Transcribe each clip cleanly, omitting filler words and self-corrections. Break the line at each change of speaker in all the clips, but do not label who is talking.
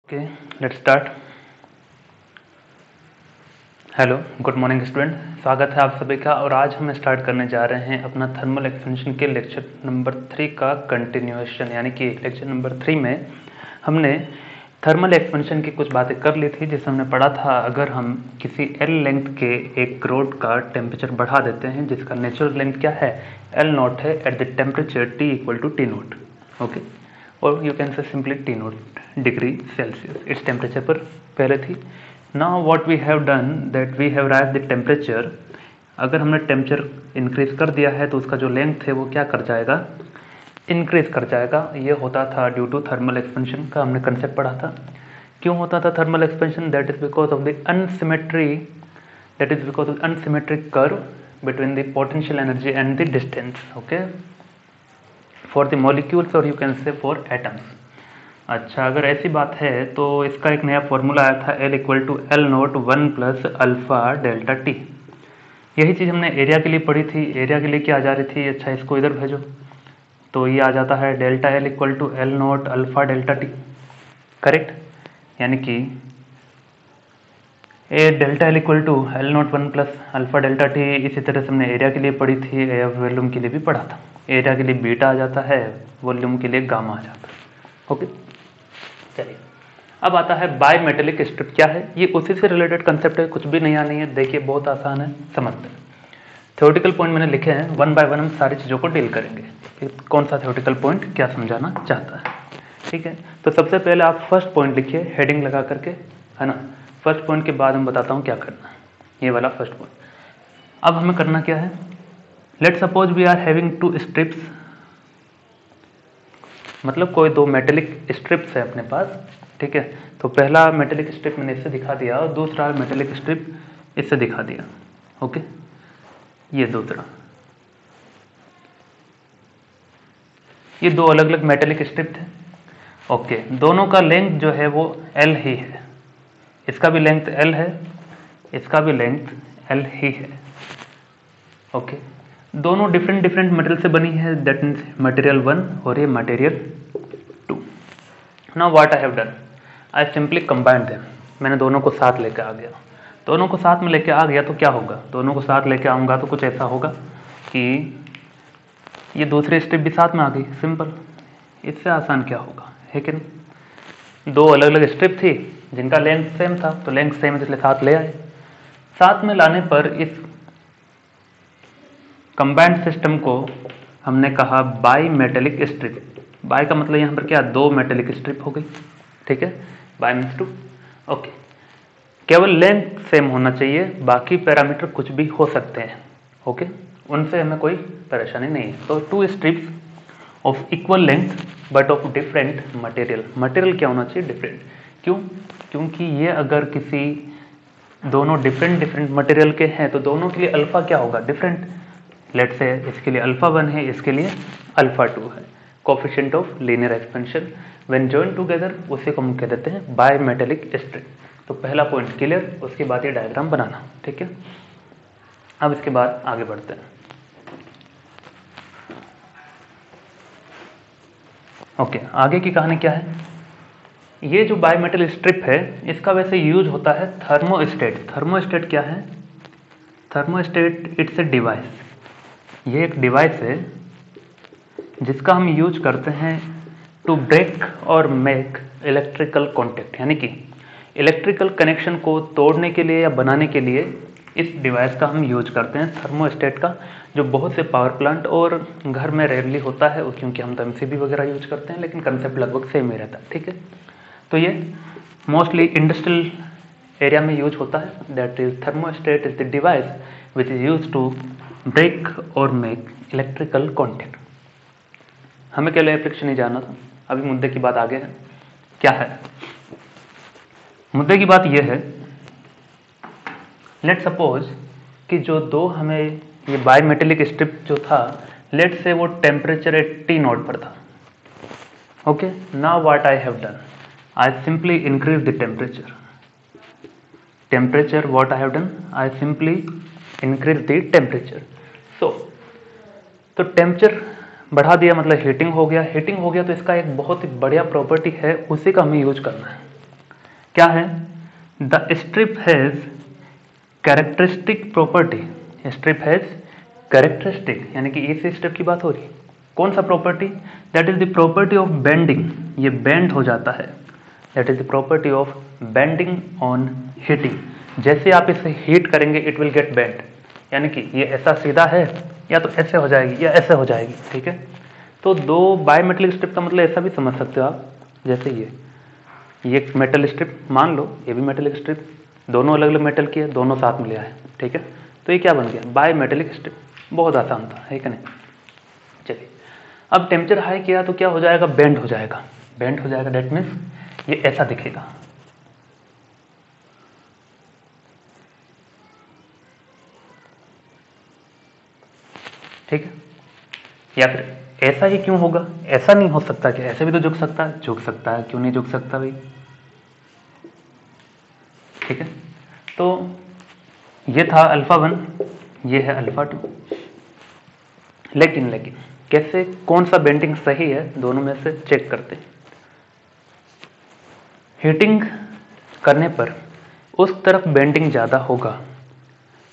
Okay, let's start. Hello, good morning student, स्वागत है आप सभी का। और आज हम स्टार्ट करने जा रहे हैं अपना थर्मल एक्सपेंशन के लेक्चर नंबर 3 का कंटिन्यूएशन, यानी कि लेक्चर नंबर 3 में हमने थर्मल एक्सपेंशन की कुछ बातें कर ली थी, जिसमें हमने पढ़ा था अगर हम किसी एल लेंथ के एक रोड का टेम्परेचर बढ़ा देते हैं जिसका नेचुरल लेंथ क्या है, एल नॉट है, at the temperature T equal to T naught, okay, और you can say simply T naught degree Celsius, इस टेम्परेचर पर पहले थी। Now what we have done that we have raise the temperature. अगर हमने temperature increase कर दिया है तो उसका जो लेंथ है वो क्या कर जाएगा, इंक्रीज कर जाएगा। ये होता था ड्यू टू थर्मल एक्सपेंशन का, हमने कंसेप्ट पढ़ा था। क्यों होता था thermal expansion? That is because of the asymmetry, that is because of asymmetric curve between the potential energy and the distance, okay, for the molecules और you can say for atoms. अच्छा, अगर ऐसी बात है तो इसका एक नया फॉर्मूला आया था, L equal to L naught 1 plus alpha delta T. यही चीज़ हमने एरिया के लिए पढ़ी थी। एरिया के लिए क्या आ जा रही थी, अच्छा इसको इधर भेजो तो ये आ जाता है delta L equal to L naught alpha delta T, correct. यानी कि ए delta L equal to L naught 1 plus alpha delta T. इसी तरह से हमने एरिया के लिए पढ़ी थी, वॉल्यूम के लिए भी पढ़ा था। एरिया के लिए बीटा आ जाता है, वॉल्यूम के लिए गामा आ जाता है, ओके। चलिए, अब आता है बाई मेटेलिक स्ट्रिप क्या है। ये उसी से रिलेटेड कंसेप्ट है, कुछ भी नया नहीं है। देखिए बहुत आसान है, समझते हैं। थ्योरेटिकल पॉइंट मैंने लिखे हैं, वन बाय वन हम सारी चीज़ों को डील करेंगे कि कौन सा थ्योरेटिकल पॉइंट क्या समझाना चाहता है, ठीक है। तो सबसे पहले आप फर्स्ट पॉइंट लिखिए हेडिंग लगा करके, है ना। फर्स्ट पॉइंट के बाद मैं बताता हूँ क्या करना है, ये वाला फर्स्ट पॉइंट। अब हमें करना क्या है, let suppose we are having two strips, मतलब कोई दो मेटेलिक स्ट्रिप्स है अपने पास, ठीक है। तो पहला मेटेलिक स्ट्रिप मैंने इससे दिखा दिया और दूसरा मेटेलिक स्ट्रिप इससे दिखा दिया, ओके। ये दूसरा, ये दो अलग अलग मेटेलिक स्ट्रिप थे, ओके। दोनों का लेंथ जो है वो एल ही है, इसका भी लेंथ एल है, इसका भी लेंथ एल ही है, ओके। दोनों डिफरेंट डिफरेंट मटेरियल से बनी है, दैट मीन्स मटेरियल 1 और ये material 2। Now what I have done, I simply combined them. मैंने दोनों को साथ लेके आ गया। दोनों को साथ में लेके आ गया तो क्या होगा, दोनों को साथ लेके आऊँगा तो कुछ ऐसा होगा कि ये दूसरी स्टेप भी साथ में आ गई, सिंपल। इससे आसान क्या होगा, है कि नहीं। दो अलग अलग स्ट्रिप थी जिनका लेंथ सेम था, तो लेंथ सेम है इसलिए साथ ले आए। साथ में लाने पर इस कंबाइंड सिस्टम को हमने कहा बाई मेटेलिक स्ट्रिप। बाई का मतलब यहाँ पर क्या, दो मेटेलिक स्ट्रिप हो गई, ठीक है। Bi means two, okay. केवल लेंथ सेम होना चाहिए, बाकी पैरामीटर कुछ भी हो सकते हैं, ओके, उनसे हमें कोई परेशानी नहीं है। तो two strips of equal length but of different material. Material क्या होना चाहिए, डिफरेंट। क्यों? क्योंकि ये अगर किसी दोनों डिफरेंट डिफरेंट मटेरियल के हैं तो दोनों के लिए अल्फा क्या होगा, डिफरेंट। लेट से इसके लिए अल्फा 1 है, इसके लिए अल्फा 2 है। Coefficient of linear expansion when join together, उसी को हम कह देते हैं बाई मेटेलिक स्ट्रिप। तो पहला पॉइंट क्लियर, उसके बाद ये डायग्राम बनाना, ठीक है। अब इसके बाद आगे बढ़ते हैं, ओके। आगे की कहानी क्या है, ये जो बाई मेटल स्ट्रिप है इसका वैसे यूज होता है थर्मोस्टेट। थर्मोस्टेट क्या है, थर्मोस्टेट इट्स ए डिवाइस। ये एक डिवाइस है जिसका हम यूज करते हैं टू ब्रेक और मेक इलेक्ट्रिकल कॉन्टेक्ट, यानी कि इलेक्ट्रिकल कनेक्शन को तोड़ने के लिए या बनाने के लिए इस डिवाइस का हम यूज करते हैं, थर्मोस्टेट का, जो बहुत से पावर प्लांट और घर में रेयरली होता है, क्योंकि हम तो एमसीबी वगैरह यूज करते हैं, लेकिन कंसेप्ट लगभग सेम ही रहता है, ठीक है। तो ये मोस्टली इंडस्ट्रियल एरिया में यूज होता है, that is thermostat is the device which is use to break और मेक इलेक्ट्रिकल कॉन्टेक्ट। हमें केवल एप्लीकेशन नहीं जानना था, अभी मुद्दे की बात आगे है। क्या है मुद्दे की बात यह है, लेट सपोज कि जो दो हमें ये बाई मेटेलिक स्ट्रिप जो था, लेट से वो टेम्परेचर एट टी नॉट पर था, okay. Now what I have done, I simply increase the temperature. Temperature what I have done, I simply increase the temperature. So तो टेम्परेचर बढ़ा दिया मतलब हीटिंग हो गया। हीटिंग हो गया तो इसका एक बहुत ही बढ़िया प्रॉपर्टी है, उसी का हमें यूज करना है, क्या है? The strip has characteristic property. Strip has characteristic, यानी कि इस स्ट्रिप की बात हो रही है। कौन सा property? That is the property of bending, ये बेंड हो जाता है। That is the property of bending on heating. जैसे आप इसे हीट करेंगे इट विल गेट बेंड, यानी कि ये ऐसा सीधा है या तो ऐसे हो जाएगी या ऐसे हो जाएगी, ठीक है। तो दो बायोमेटलिक स्ट्रिप का मतलब ऐसा भी समझ सकते हो आप, जैसे ये एक मेटल स्ट्रिप मान लो, ये भी मेटलिक स्ट्रिप, दोनों अलग अलग मेटल की है, दोनों साथ में लिया है, ठीक है। तो ये क्या बन गया? बायोमेटलिक स्ट्रिप। बहुत आसान था, है कि नहीं? चलिए, अब टेम्परेचर हाई किया तो क्या हो जाएगा? बेंड हो जाएगा। बेंड हो जाएगा दैट मीन्स ये ऐसा दिखेगा, ठीक है। या फिर ऐसा ही क्यों होगा? ऐसा नहीं हो सकता कि ऐसे भी तो झुक सकता है, झुक सकता है, क्यों नहीं झुक सकता भाई, ठीक है। तो ये था अल्फा 1, ये है अल्फा 2। लेकिन कैसे, कौन सा बेंडिंग सही है, दोनों में से चेक करते हैं। हीटिंग करने पर उस तरफ बेंडिंग ज़्यादा होगा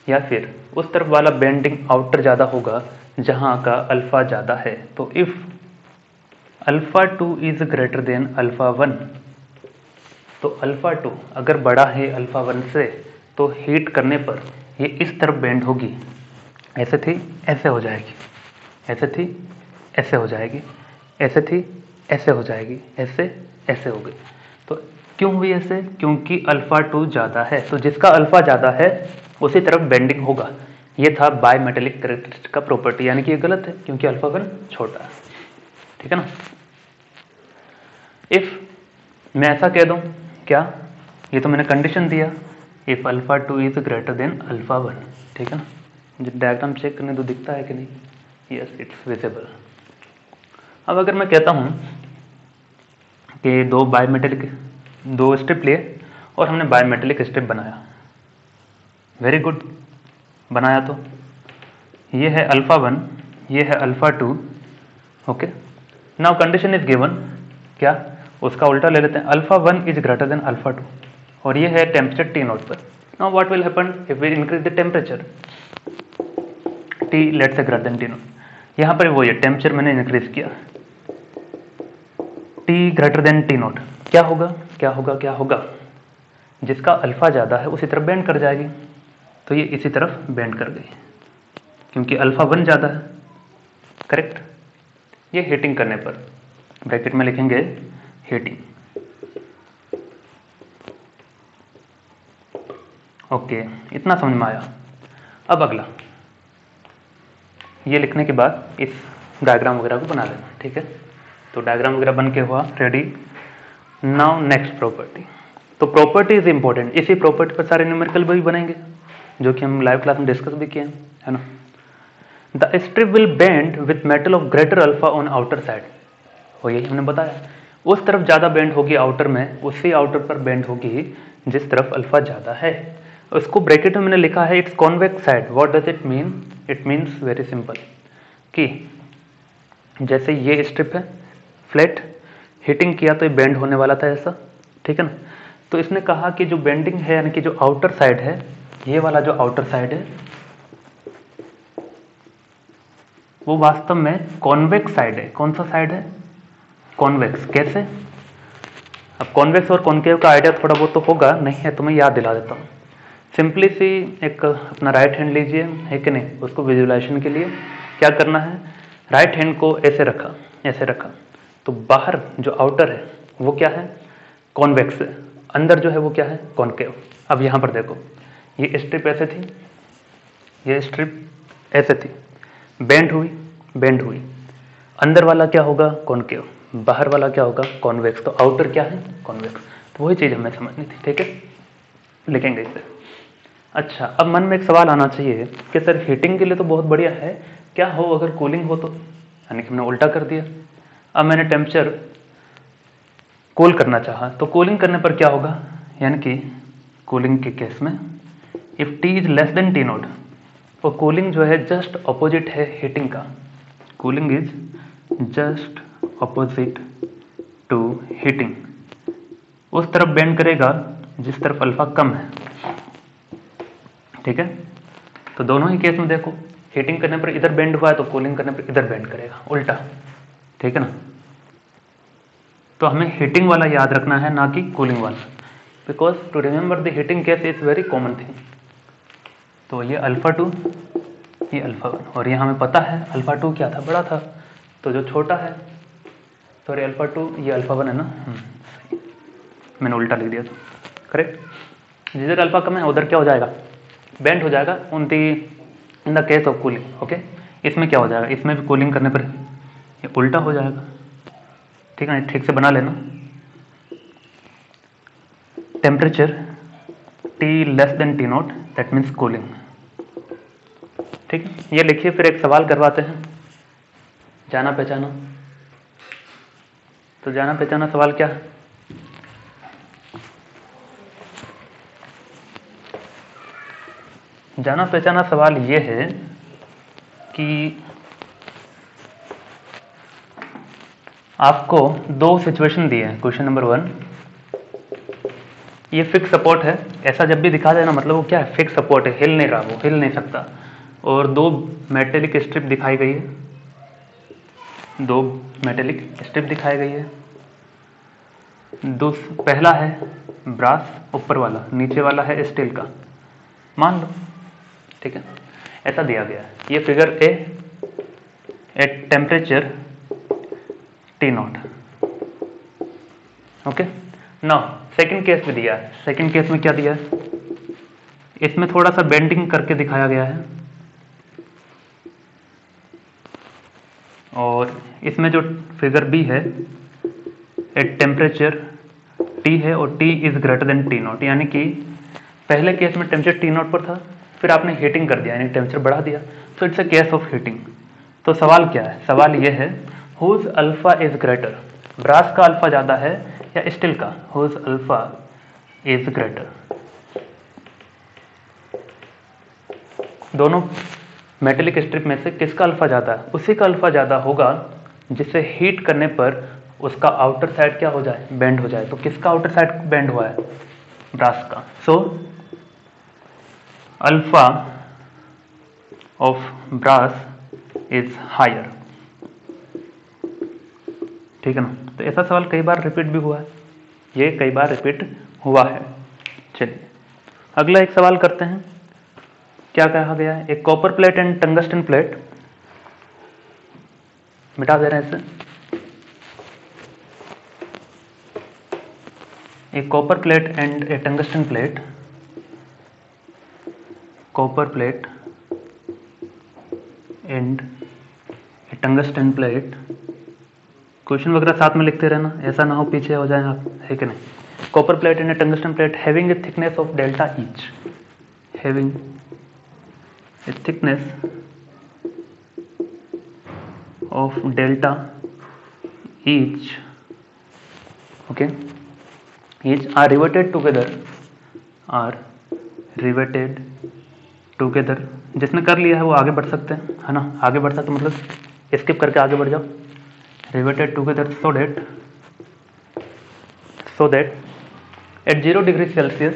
या फिर उस तरफ वाला बेंडिंग आउटर ज़्यादा होगा जहां का अल्फा ज़्यादा है। तो if alpha 2 is greater than alpha 1, तो अल्फा 2 अगर बड़ा है अल्फा 1 से, तो हीट करने पर ये इस तरफ बेंड होगी, ऐसे थी ऐसे हो जाएगी, ऐसे थी ऐसे हो जाएगी, ऐसे थी ऐसे हो जाएगी, ऐसे ऐसे हो गई। तो क्यों हुई ऐसे? क्योंकि अल्फा 2 ज़्यादा है, तो जिसका अल्फा ज़्यादा है उसी तरफ बेंडिंग होगा। ये था बायोमेटेलिक कैरेक्टरिस्टिक का प्रॉपर्टी, यानी कि ये गलत है क्योंकि अल्फा 1 छोटा है, ठीक है ना। इफ मैं ऐसा कह दूं, क्या, ये तो मैंने कंडीशन दिया, if alpha 2 is greater than alpha 1, ठीक है ना। मुझे डायग्राम चेक करने तो दिखता है कि नहीं? Yes, it's visible. अब अगर मैं कहता हूं कि दो स्ट्रिप लिए और हमने बायोमेटेलिक स्ट्रिप बनाया, वेरी गुड, बनाया तो ये है अल्फा 1, ये है alpha 2, okay. Now condition is given, क्या, उसका उल्टा ले लेते हैं, alpha 1 is greater than alpha 2, और ये है टेम्परेचर टी नॉट पर। Now what will happen if we increase the temperature T, let's say greater than T naught. यहां पर वो ये टेम्परेचर मैंने इंक्रीज किया, T greater than T not, क्या होगा क्या होगा क्या होगा? जिसका अल्फा ज़्यादा है उसी तरफ बेंड कर जाएगी, तो ये इसी तरफ बेंड कर गई क्योंकि अल्फा 1 ज़्यादा है, करेक्ट। ये हीटिंग करने पर, ब्रैकेट में लिखेंगे हीटिंग, ओके, इतना समझ में आया। अब अगला, ये लिखने के बाद इस डायग्राम वगैरह को बना लेना, ठीक है। तो डायग्राम वगैरह बन के हुआ रेडी। Now next property. तो प्रॉपर्टी इज इंपॉर्टेंट, इसी प्रॉपर्टी पर सारे न्यूमेरिकल भी बनेंगे जो कि हम लाइव क्लास में डिस्कस भी किए हैं, है ना। The strip will bend with metal of greater alpha on outer side, और यही हमने बताया, उस तरफ ज़्यादा बेंड होगी आउटर में, उसी आउटर पर बेंड होगी जिस तरफ अल्फा ज़्यादा है। उसको ब्रैकेट में मैंने लिखा है it's convex side. What does it mean? It means very simple कि जैसे ये स्ट्रिप है फ्लैट, हीटिंग किया तो ये बेंड होने वाला था ऐसा, ठीक है ना। तो इसने कहा कि जो बेंडिंग है, यानी कि जो आउटर साइड है, ये वाला जो आउटर साइड है वो वास्तव में कॉन्वेक्स साइड है। कौन सा साइड है? कॉन्वेक्स। कैसे? अब कॉन्वेक्स और कॉन्केव का आइडिया थोड़ा बहुत तो होगा, नहीं है तो मैं याद दिला देता हूँ। सिंपली सी एक अपना राइट हैंड लीजिए, है कि नहीं, उसको विजुअलाइजेशन के लिए क्या करना है, राइट हैंड को ऐसे रखा, ऐसे रखा, तो बाहर जो आउटर है वो क्या है? कॉन्वेक्स है, अंदर जो है वो क्या है? कॉन्केव। अब यहाँ पर देखो, ये स्ट्रिप ऐसे थी, ये स्ट्रिप ऐसे थी, बेंड हुई, बेंड हुई, अंदर वाला क्या होगा? कॉन्केव, बाहर वाला क्या होगा? कॉन्वेक्स। तो आउटर क्या है? कॉन्वेक्स। तो वही चीज़ हमें समझनी थी, ठीक है, लिखेंगे इसे। अच्छा, अब मन में एक सवाल आना चाहिए कि सर हीटिंग के लिए तो बहुत बढ़िया है, क्या हो अगर कूलिंग हो तो? यानी कि हमने उल्टा कर दिया, अब मैंने टेम्परेचर कूल करना चाहा, तो कूलिंग करने पर क्या होगा? यानी कि कूलिंग के केस में if T is less than T naught, तो कूलिंग जो है जस्ट अपोजिट है हीटिंग का, cooling is just opposite to heating, उस तरफ बेंड करेगा जिस तरफ अल्फा कम है, ठीक है। तो दोनों ही केस में देखो, हीटिंग करने पर इधर बेंड हुआ है तो कूलिंग करने पर इधर बेंड करेगा, उल्टा, ठीक है ना। तो हमें हीटिंग वाला याद रखना है, ना कि कूलिंग वाला, because to remember the heating case is very common thing. तो ये अल्फा 2, ये अल्फा 1, और ये हमें पता है अल्फा 2 क्या था, बड़ा था, तो जो छोटा है, सॉरी अल्फा 2, ये अल्फा 1 है ना, सही, मैंने उल्टा लिख दिया था, करेक्ट। जिधर अल्फा कम है उधर क्या हो जाएगा, बेंड हो जाएगा, in the case of cooling, okay. इसमें क्या हो जाएगा, इसमें भी कूलिंग करने पर ये उल्टा हो जाएगा, ठीक है ना, ठीक से बना लेना। Temperature T less than T not, that means cooling, ठीक है। ये लिखिए, फिर एक सवाल करवाते हैं, जाना पहचाना। तो जाना पहचाना सवाल क्या है, जाना पहचाना सवाल ये है कि आपको दो सिचुएशन दिए हैं। क्वेश्चन नंबर 1, ये फिक्स सपोर्ट है, ऐसा जब भी दिखा देना मतलब वो क्या है, फिक्स सपोर्ट है, हिल नहीं रहा, वो हिल नहीं सकता। और दो मेटेलिक स्ट्रिप दिखाई गई है, दो मेटेलिक स्ट्रिप दिखाई गई है। पहला है ब्रास ऊपर वाला, नीचे वाला है स्टील का, मान लो, ठीक है, ऐसा दिया गया है। ये figure A, at temperature T not, okay. Now second case भी दिया है, सेकंड केस में क्या दिया है, इसमें थोड़ा सा बेंडिंग करके दिखाया गया है, और इसमें जो फिगर बी है, एट टेम्परेचर T है और T is greater then T not, यानी कि पहले केस में टेम्परेचर T नॉट पर था, फिर आपने हीटिंग कर दिया, यानी टेम्परेचर बढ़ा दिया, तो it's a case of heating. तो सवाल क्या है, सवाल ये है, whose alpha is greater, brass का अल्फा ज्यादा है या स्टील का, हुज अल्फा इज ग्रेटर। दोनों मेटेलिक स्ट्रिप में से किसका अल्फा ज्यादा है, उसी का अल्फा ज्यादा होगा जिसे हीट करने पर उसका आउटर साइड क्या हो जाए, बेंड हो जाए। तो किसका आउटर साइड बेंड हुआ है, ब्रास का। So alpha of brass is higher, ठीक है ना। तो ऐसा सवाल कई बार रिपीट भी हुआ है, ये कई बार रिपीट हुआ है। चलिए अगला एक सवाल करते हैं, क्या कहा गया है, एक copper plate and tungsten plate, मिटा दे रहे हैं इसे, एक copper plate and A tungsten plate, copper plate and A tungsten plate. Question वगैरह साथ में लिखते रहना, ऐसा ना हो पीछे हो जाए आप, है कि नहीं। Copper plate and A tungsten plate having a thickness of delta each, having a thickness of delta each, okay, each are riveted together, जिसने कर लिया है वो आगे बढ़ सकते हैं, है ना, आगे बढ़ सकते मतलब स्किप करके आगे बढ़ जाओ। riveted together so that at 0 degree Celsius,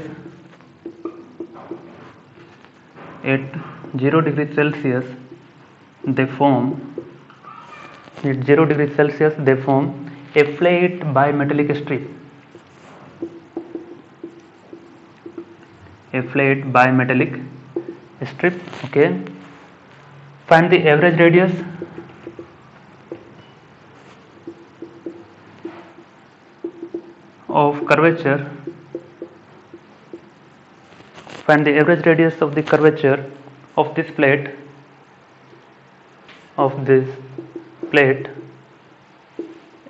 at 0 degree Celsius they form, at 0 degree Celsius they form a flat bimetallic strip, a flat bimetallic strip, okay. Find the average radius of curvature, find the average radius of the curvature of this plate,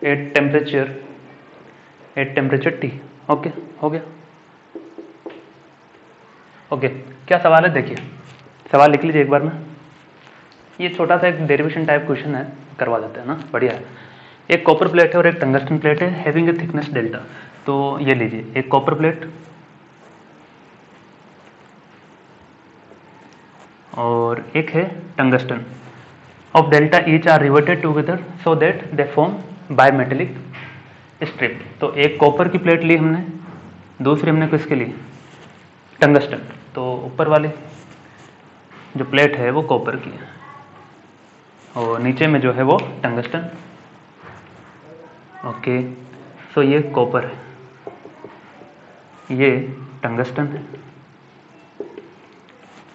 at temperature T, okay, हो गया, okay. क्या सवाल है, देखिए सवाल लिख लीजिए एक बार में, ये छोटा सा एक डेरिवेशन टाइप क्वेश्चन है, करवा देते हैं ना, बढ़िया है। एक कॉपर प्लेट है और एक टंगस्टन प्लेट है, हैविंग ए थिकनेस डेल्टा। तो ये लीजिए, एक कॉपर प्लेट और एक है tungsten, of delta each are riveted together so that they form bimetallic strip. तो एक कॉपर की प्लेट ली हमने दूसरी हमने किसके लिए, टंगस्टन। तो ऊपर वाली जो प्लेट है वो कॉपर की है और नीचे में जो है वो टंगस्टन। ओके, सो ये कॉपर है, ये टंगस्टन है,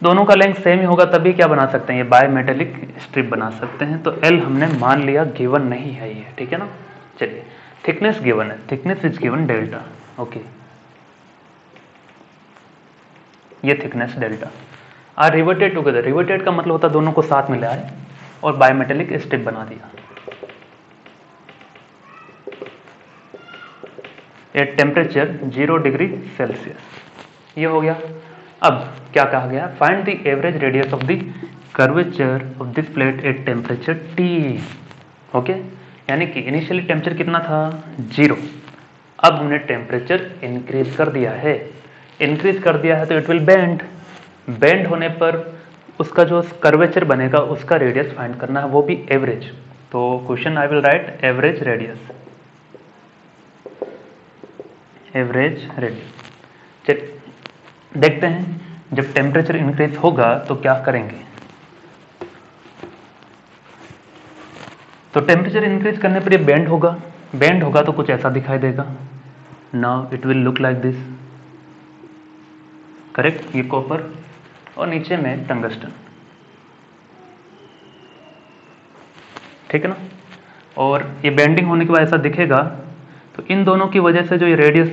दोनों का लेंथ सेम ही होगा तभी क्या बना सकते हैं, ये बाय मेटेलिक स्ट्रिप बना सकते हैं। तो L हमने मान लिया गिवन नहीं है ये, ठीक है ना। चलिए, थिकनेस गिवन है, thickness is given delta. Okay, ये thickness delta are riveted together. Riveted का मतलब होता है दोनों को साथ में ले आए और बाय मेटेलिक स्ट्रिप बना दिया। एट टेम्परेचर 0 डिग्री सेल्सियस, ये हो गया। अब क्या कहा गया, find the average radius of the curvature of this plate at temperature T। Okay, यानी कि इनिशियली टेम्परेचर कितना था, 0। अब हमने टेम्परेचर इंक्रीज कर दिया है, इंक्रीज कर दिया है तो इट विल बेंड। बेंड होने पर उसका जो कर्वेचर बनेगा उसका रेडियस फाइंड करना है, वो भी एवरेज। तो question I will write average radius, average radius. चलिए देखते हैं, जब टेम्परेचर इंक्रीज होगा तो क्या करेंगे। तो टेम्परेचर इंक्रीज करने पर ये बेंड होगा, बेंड होगा तो कुछ ऐसा दिखाई देगा। Now it will look like this, correct, ये कॉपर और नीचे में टंगस्टन, ठीक है ना। और ये बेंडिंग होने के बाद ऐसा दिखेगा। तो इन दोनों की वजह से जो ये रेडियस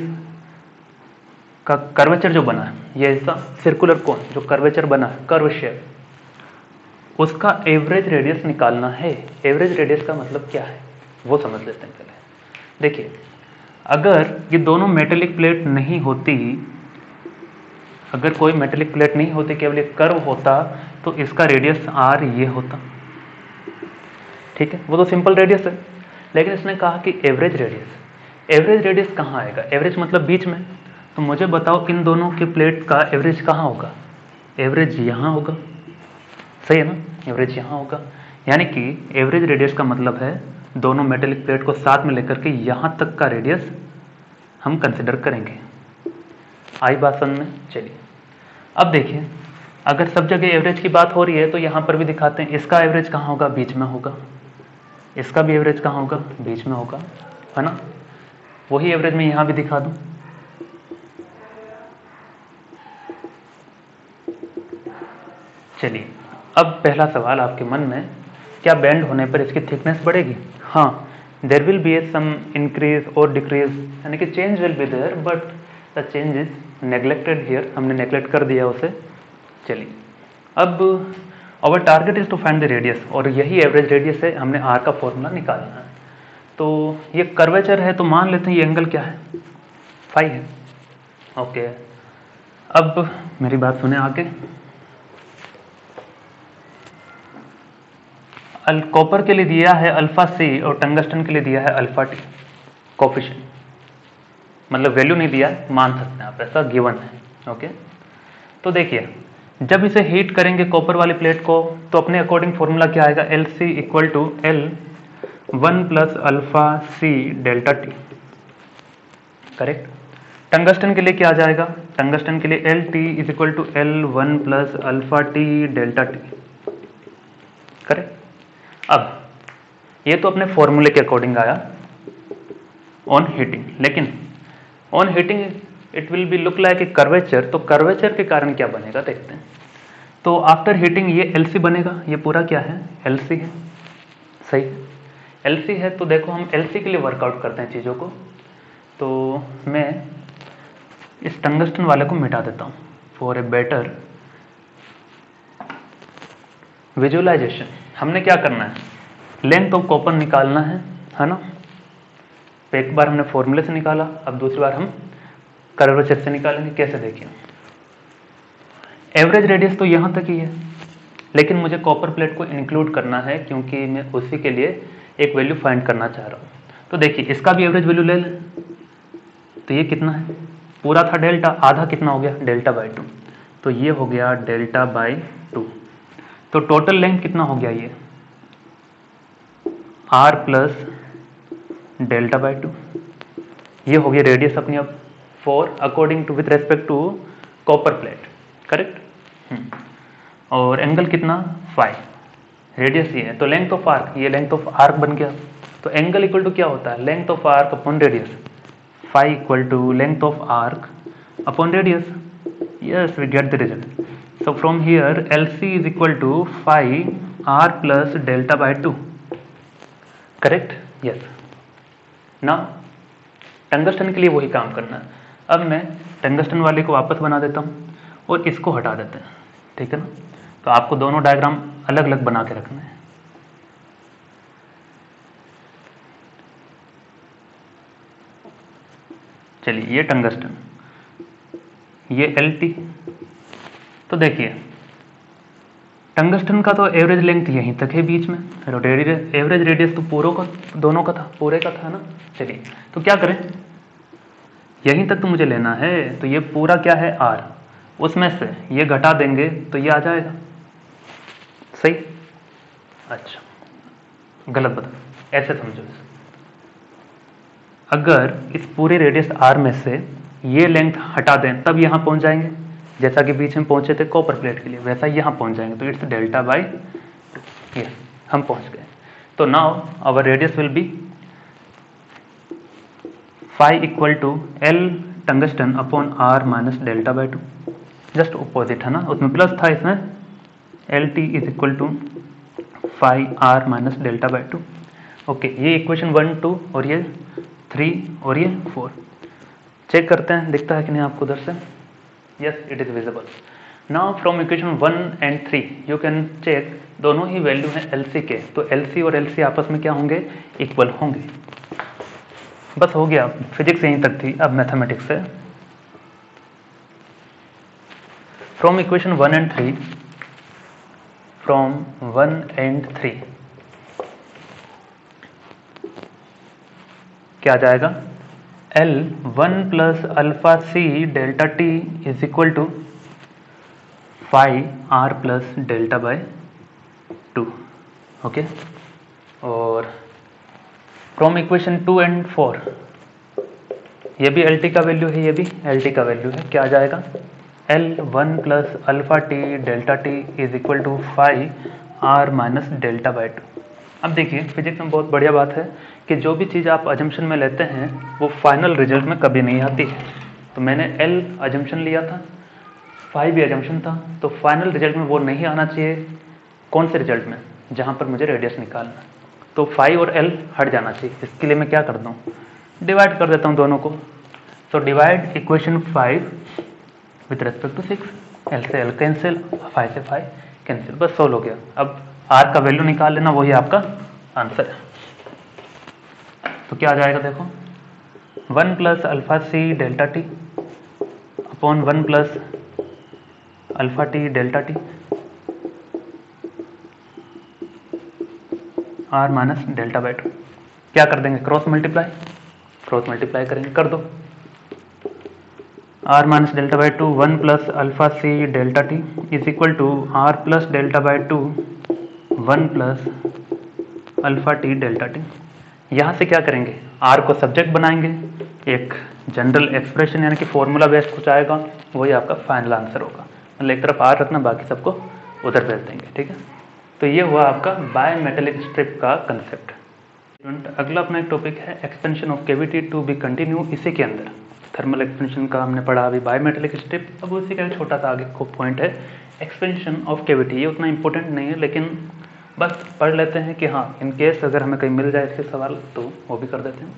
का कर्वेचर जो बना है, ये ऐसा सर्कुलर कोन जो कर्वेचर बना है, कर्व शेप, उसका एवरेज रेडियस निकालना है। एवरेज रेडियस का मतलब क्या है वो समझ लेते हैं पहले। देखिए, अगर ये दोनों मेटेलिक प्लेट नहीं होती, अगर कोई मेटेलिक प्लेट नहीं होती, केवल एक कर्व होता, तो इसका रेडियस R ये होता, ठीक है, वो तो सिंपल रेडियस है। लेकिन इसने कहा कि एवरेज रेडियस, एवरेज रेडियस कहाँ आएगा, एवरेज मतलब बीच में। तो मुझे बताओ इन दोनों के प्लेट का एवरेज कहाँ होगा, एवरेज यहाँ होगा, सही है ना, एवरेज यहाँ होगा। यानी कि एवरेज रेडियस का मतलब है दोनों मेटेलिक प्लेट को साथ में लेकर के यहाँ तक का रेडियस हम कंसिडर करेंगे। आई बात समझ में। चलिए अब देखिए, अगर सब जगह एवरेज की बात हो रही है तो यहाँ पर भी दिखाते हैं, इसका एवरेज कहाँ होगा, बीच में होगा, इसका भी एवरेज कहाँ होगा, बीच में होगा, है ना। वही एवरेज मैं यहाँ भी दिखा दूँ। चलिए, अब पहला सवाल आपके मन में, क्या बेंड होने पर इसकी थिकनेस बढ़ेगी। हाँ, there will be a some increase और डिक्रीज, यानी कि change will be there, but the change is neglected here, हमने नेग्लेक्ट कर दिया उसे। चलिए, अब our target is to find the radius, और यही एवरेज रेडियस है, हमने आर का फॉर्मूला निकालना है। तो ये कर्वेचर है, तो मान लेते हैं ये एंगल क्या है, फाई है। ओके, अब मेरी बात सुने आगे। कॉपर के लिए दिया है अल्फा सी और टंगस्टन के लिए दिया है अल्फा टी, कोफिशिएंट, मतलब वैल्यू नहीं दिया, मान सकते हैं आप, ऐसा गिवन है। ओके, तो देखिए, जब इसे हीट करेंगे कॉपर वाली प्लेट को, तो अपने अकॉर्डिंग फॉर्मूला क्या आएगा, L C equal to L 1 plus alpha C delta T, correct. Tungsten के लिए क्या आ जाएगा, टंगस्टन के लिए L T is equal to L 1 plus alpha T delta T, correct. अब ये तो अपने फॉर्मूले के अकॉर्डिंग आया ऑन हीटिंग, लेकिन on heating it will be look like a curvature, तो कर्वेचर के कारण क्या बनेगा देखते हैं। तो आफ्टर हीटिंग ये एल सी बनेगा, ये पूरा क्या है, एल सी है, सही, एल सी है। तो देखो, हम एल सी के लिए वर्कआउट करते हैं चीज़ों को। तो मैं इस टंगस्टन वाले को मिटा देता हूँ फॉर ए बेटर विजुअलाइजेशन। हमने क्या करना है, लेंथ ऑफ कॉपर निकालना है ना। एक बार हमने फॉर्मूले से निकाला, अब दूसरी बार हम कर्वेचर से निकालेंगे। कैसे, देखिए, एवरेज रेडियस तो यहाँ तक ही है, लेकिन मुझे कॉपर प्लेट को इंक्लूड करना है क्योंकि मैं उसी के लिए एक वैल्यू फाइंड करना चाह रहा हूँ। तो देखिए, इसका भी एवरेज वैल्यू ले लें, तो ये कितना है, पूरा था डेल्टा, आधा कितना हो गया, डेल्टा बाई 2, तो ये हो गया डेल्टा बाई 2। तो टोटल लेंथ कितना हो गया, ये r प्लस डेल्टा बाई 2, ये हो गया रेडियस अपनी। अब 4 according to with respect to copper plate, correct. और एंगल कितना 5, रेडियस ये है, तो लेंथ ऑफ आर्क, ये लेंथ ऑफ आर्क बन गया। तो एंगल इक्वल टू क्या होता है, length of arc upon radius, 5 equal to length of arc upon radius. Yes, we get the result. So from here LC is equal to 5 R plus delta by 2, correct? Yes. Now tungsten के लिए वही काम करना है। अब मैं tungsten वाले को वापस बना देता हूँ और इसको हटा देते हैं, ठीक है ना। तो आपको दोनों डायग्राम अलग अलग बना के रखना है। चलिए, ये टंगस्टन, ये LT। तो देखिए टंगस्टन का तो एवरेज लेंथ यहीं तक है बीच में, एवरेज रेडियस तो पूरों का, दोनों का था, पूरे का था ना। चलिए, तो क्या करें, यहीं तक तो मुझे लेना है, तो ये पूरा क्या है R, उसमें से ये घटा देंगे तो ये आ जाएगा, सही। अच्छा, गलत बता, ऐसे समझो। अगर इस पूरे रेडियस R में से ये लेंथ हटा दें तब यहां पहुंच जाएंगे, जैसा कि बीच में पहुंचे थे कॉपर प्लेट के लिए, वैसा यहां पहुंच जाएंगे। तो इट्स डेल्टा बाई 2, हम पहुंच गए। तो now our radius will be 5 equal to L tungsten upon R minus delta by 2, just opposite है ना, उसमें प्लस था, इसमें LT is equal to 5R minus delta by 2। Okay, ये इक्वेशन 1 2 और ये 3 और ये 4 चेक करते हैं, दिखता है कि नहीं आपको उधर से। Yes, it is visible. Now from equation 1 and 3 you can check, दोनों ही वैल्यू हैं LC के, तो LC और LC आपस में क्या होंगे, इक्वल होंगे। बस हो गया, फिजिक्स यहीं तक थी, अब मैथमेटिक्स है। From equation 1 and 3, from 1 and 3 क्या आ जाएगा, L 1 plus alpha C delta T is equal to 5 R plus delta by 2, okay. और फ्रॉम इक्वेशन 2 एंड 4 ये भी LT का वैल्यू है, ये भी LT का वैल्यू है, क्या आ जाएगा, L 1 plus alpha T delta T is equal to 5 R minus delta by 2। अब देखिए, फिजिक्स में बहुत बढ़िया बात है कि जो भी चीज़ आप अजम्पशन में लेते हैं वो फाइनल रिजल्ट में कभी नहीं आती है। तो मैंने L अजम्पशन लिया था, 5 भी अजम्पशन था, तो फाइनल रिजल्ट में वो नहीं आना चाहिए। कौन से रिजल्ट में, जहाँ पर मुझे रेडियस निकालना, तो 5 और L हट जाना चाहिए। इसके लिए मैं क्या करता हूँ, डिवाइड कर देता हूँ दोनों को। तो divide equation 5 with respect to 6, L से L कैंसिल, 5 से 5 कैंसिल, बस सोल्व हो गया। अब R का वैल्यू निकाल लेना, वही आपका आंसर है। तो क्या आ जाएगा, देखो 1 plus alpha C delta T upon 1 plus alpha T delta T R minus delta by 2। क्या कर देंगे, क्रॉस मल्टीप्लाई करेंगे, कर दो। R minus delta by 2 1 plus alpha C delta T is equal to R plus delta by 2 1 plus alpha T delta T। यहाँ से क्या करेंगे, R को सब्जेक्ट बनाएंगे, एक जनरल एक्सप्रेशन यानी कि फॉर्मूला बेस्ड कुछ आएगा, वही आपका फाइनल आंसर होगा। मतलब एक तरफ R रखना, बाकी सबको उधर भेज देंगे, ठीक है। तो ये हुआ आपका बायमेटेलिक स्ट्रिप का कंसेप्ट। अगला अपना एक टॉपिक है expansion of cavity to be continue. इसी के अंदर थर्मल एक्सपेंशन का हमने पढ़ा अभी, बायमेटेलिक स्ट्रिप। अब उसी का छोटा सा आगे खूब पॉइंट है एक्सपेंशन ऑफ कैविटी। ये उतना इंपॉर्टेंट नहीं है, लेकिन बस पढ़ लेते हैं कि हाँ, इन केस अगर हमें कहीं मिल जाए इसके सवाल तो वो भी कर देते हैं।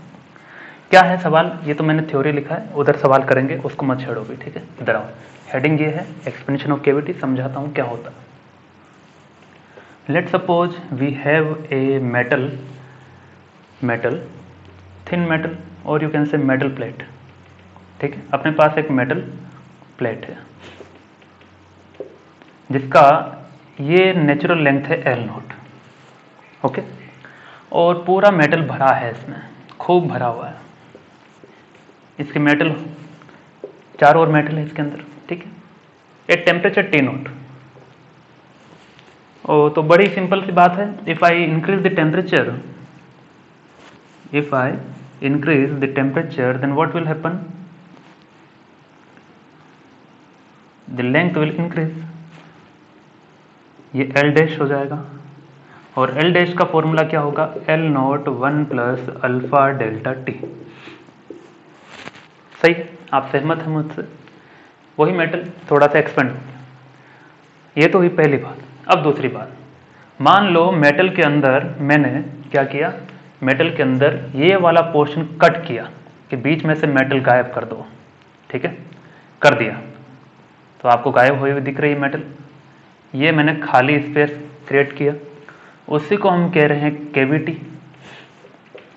क्या है सवाल, ये तो मैंने थ्योरी लिखा है, उधर सवाल करेंगे, उसको मत छेड़ो भी, ठीक है। इधर आओ, हेडिंग ये है एक्सपेंशन ऑफ कैविटी, समझाता हूँ क्या होता है। Let suppose we have a metal thin metal और you can say metal plate, ठीक है। अपने पास एक मेटल प्लेट है जिसका ये नेचुरल लेंथ है L0, ओके। और पूरा मेटल भरा है, इसमें खूब भरा हुआ है। इसके मेटल चारों ओर मेटल है इसके अंदर, ठीक है। At temperature T0। ओ तो बड़ी सिंपल सी बात है, if I increase the temperature then what will happen, the length will increase, ये एल डैश हो जाएगा, और एल डैश का फॉर्मूला क्या होगा, L naught 1 plus alpha delta T. सही है, आप सहमत हैं मुझसे? वही मेटल थोड़ा सा एक्सपेंड हो गया। ये तो हुई पहली बात। अब दूसरी बात, मान लो मेटल के अंदर मैंने क्या किया, मेटल के अंदर ये वाला पोर्शन कट किया कि बीच में से मेटल गायब कर दो, ठीक है, कर दिया, तो आपको गायब हुई हुई दिख रही है मेटल। ये मैंने खाली स्पेस क्रिएट किया, उसी को हम कह रहे हैं कैविटी।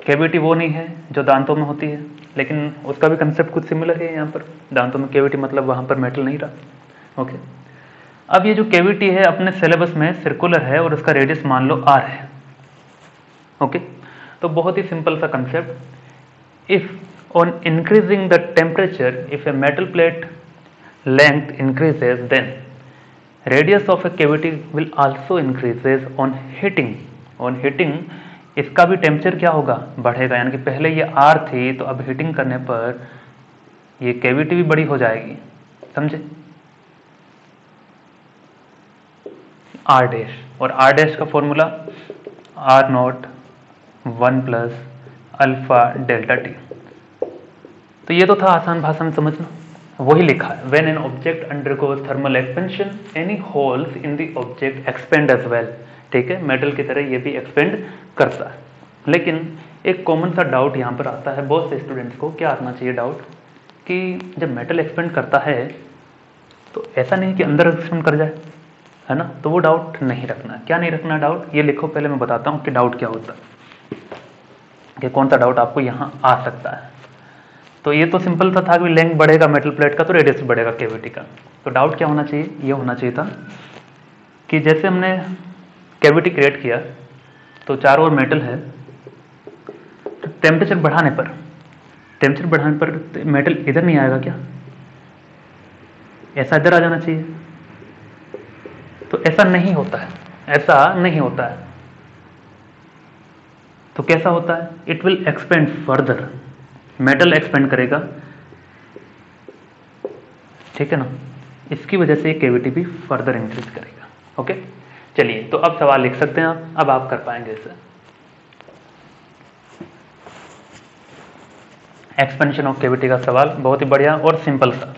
कैविटी वो नहीं है जो दांतों में होती है, लेकिन उसका भी कंसेप्ट कुछ सिमिलर है। यहाँ पर दांतों में कैविटी मतलब वहाँ पर मेटल नहीं रहा। ओके, अब ये जो कैविटी है अपने सिलेबस में सर्कुलर है और उसका रेडियस मान लो r है। ओके, तो बहुत ही सिंपल सा concept, if on increasing the temperature if a metal plate length increases then radius of a cavity will also increases on heating. On heating इसका भी टेम्परेचर क्या होगा, बढ़ेगा, यानी कि पहले ये r थी तो अब हीटिंग करने पर ये कैविटी भी बड़ी हो जाएगी, समझे, आर डैश, और आर डैश का formula R naught 1 plus alpha delta T. तो ये तो था आसान भाषा में समझना, वही लिखा है, when an object undergoes thermal expansion any holes in the object expand as well. ठीक है, मेटल की तरह ये भी एक्सपेंड करता है। लेकिन एक कॉमन सा डाउट यहाँ पर आता है बहुत से स्टूडेंट्स को, क्या आना चाहिए डाउट, कि जब मेटल एक्सपेंड करता है तो ऐसा नहीं कि अंदर एक्सपेंड कर जाए, है ना, तो वो डाउट नहीं रखना। क्या नहीं रखना डाउट, ये लिखो, पहले मैं बताता हूँ कि डाउट क्या होता है, कि कौन सा डाउट आपको यहाँ आ सकता है। तो ये तो सिंपल सा था कि लेंथ बढ़ेगा मेटल प्लेट का तो रेडियस बढ़ेगा कैविटी का। तो डाउट क्या होना चाहिए, ये होना चाहिए था कि जैसे हमने कैविटी क्रिएट किया तो चारों ओर मेटल है, तो टेम्परेचर बढ़ाने पर मेटल इधर नहीं आएगा क्या, ऐसा इधर आ जाना चाहिए। तो ऐसा नहीं होता है, ऐसा नहीं होता है। तो कैसा होता है, it will expand further, metal expand करेगा, ठीक है ना, इसकी वजह से कैविटी भी फर्दर इंक्रीज करेगा। ओके, चलिए, तो अब सवाल लिख सकते हैं आप, अब आप कर पाएंगे इसे। एक्सपेंशन ऑफ कैविटी का सवाल बहुत ही बढ़िया और सिंपल सा।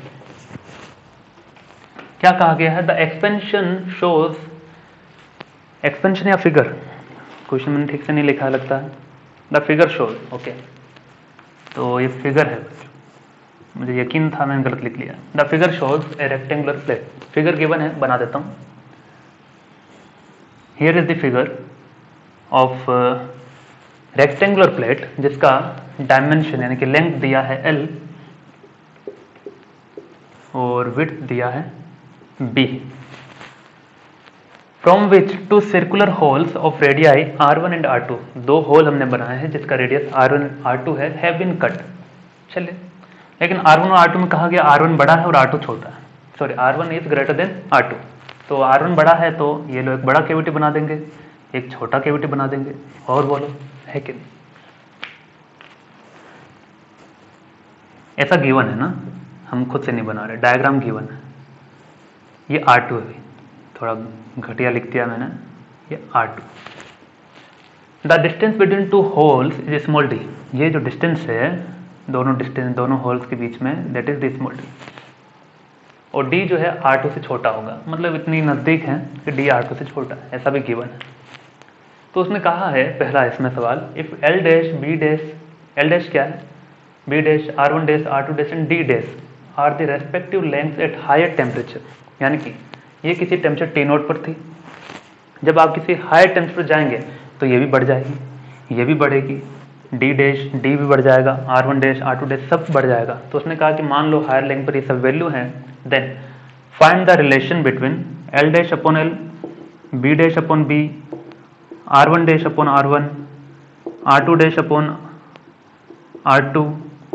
क्या कहा गया है, द एक्सपेंशन शोज, एक्सपेंशन या फिगर, क्वेश्चन मैंने ठीक से नहीं लिखा लगता है, द फिगर शोज, ओके, तो ये फिगर है, मुझे यकीन था मैंने गलत लिख लिया। The figure shows A rectangular plate, figure given है, बना देता हूं। Here is the figure of rectangular plate जिसका डायमेंशन यानी कि लेंथ दिया है L और विड्थ दिया है B, from which two circular holes of radii R1 and R2, दो होल हमने बनाए हैं जिसका रेडियस R1 एंड R2 है, हैव बीन कट। चलिए, लेकिन R1 और R2 में कहा गया R1 बड़ा है और R2 छोटा है, sorry R1 is greater then R2, तो R1 बड़ा है तो ये लोग एक बड़ा कैविटी बना देंगे, एक छोटा कैविटी बना देंगे, और बोलो है कि नहीं, ऐसा गिवन है ना, हम खुद से नहीं बना रहे, डायग्राम गिवन है। ये R2 है, थोड़ा घटिया लिख दिया मैंने, ये R2। The distance between two holes is small d, ये जो डिस्टेंस है दोनों होल्स के बीच में, that is the small d, और d जो है R2 से छोटा होगा, मतलब इतनी नजदीक है कि d R2 से छोटा है, ऐसा भी गिवन है। तो उसने कहा है, पहला इसमें सवाल, if L dash B dash, L dash क्या है, B dash R1 dash R2 dash and D dash are the respective length at higher temperature, यानी कि ये किसी टेम्परेचर T0 पर थी, जब आप किसी हायर टेम्परेचर पर जाएंगे तो ये भी बढ़ जाएगी, ये भी बढ़ेगी, D डैश D भी बढ़ जाएगा, R1 डैश R2 डैश सब बढ़ जाएगा। तो उसने कहा कि मान लो हायर लेंथ पर ये सब वैल्यू हैं, then find the relation between L dash upon L, B dash upon B, R1 dash upon R1, R2 dash upon R2,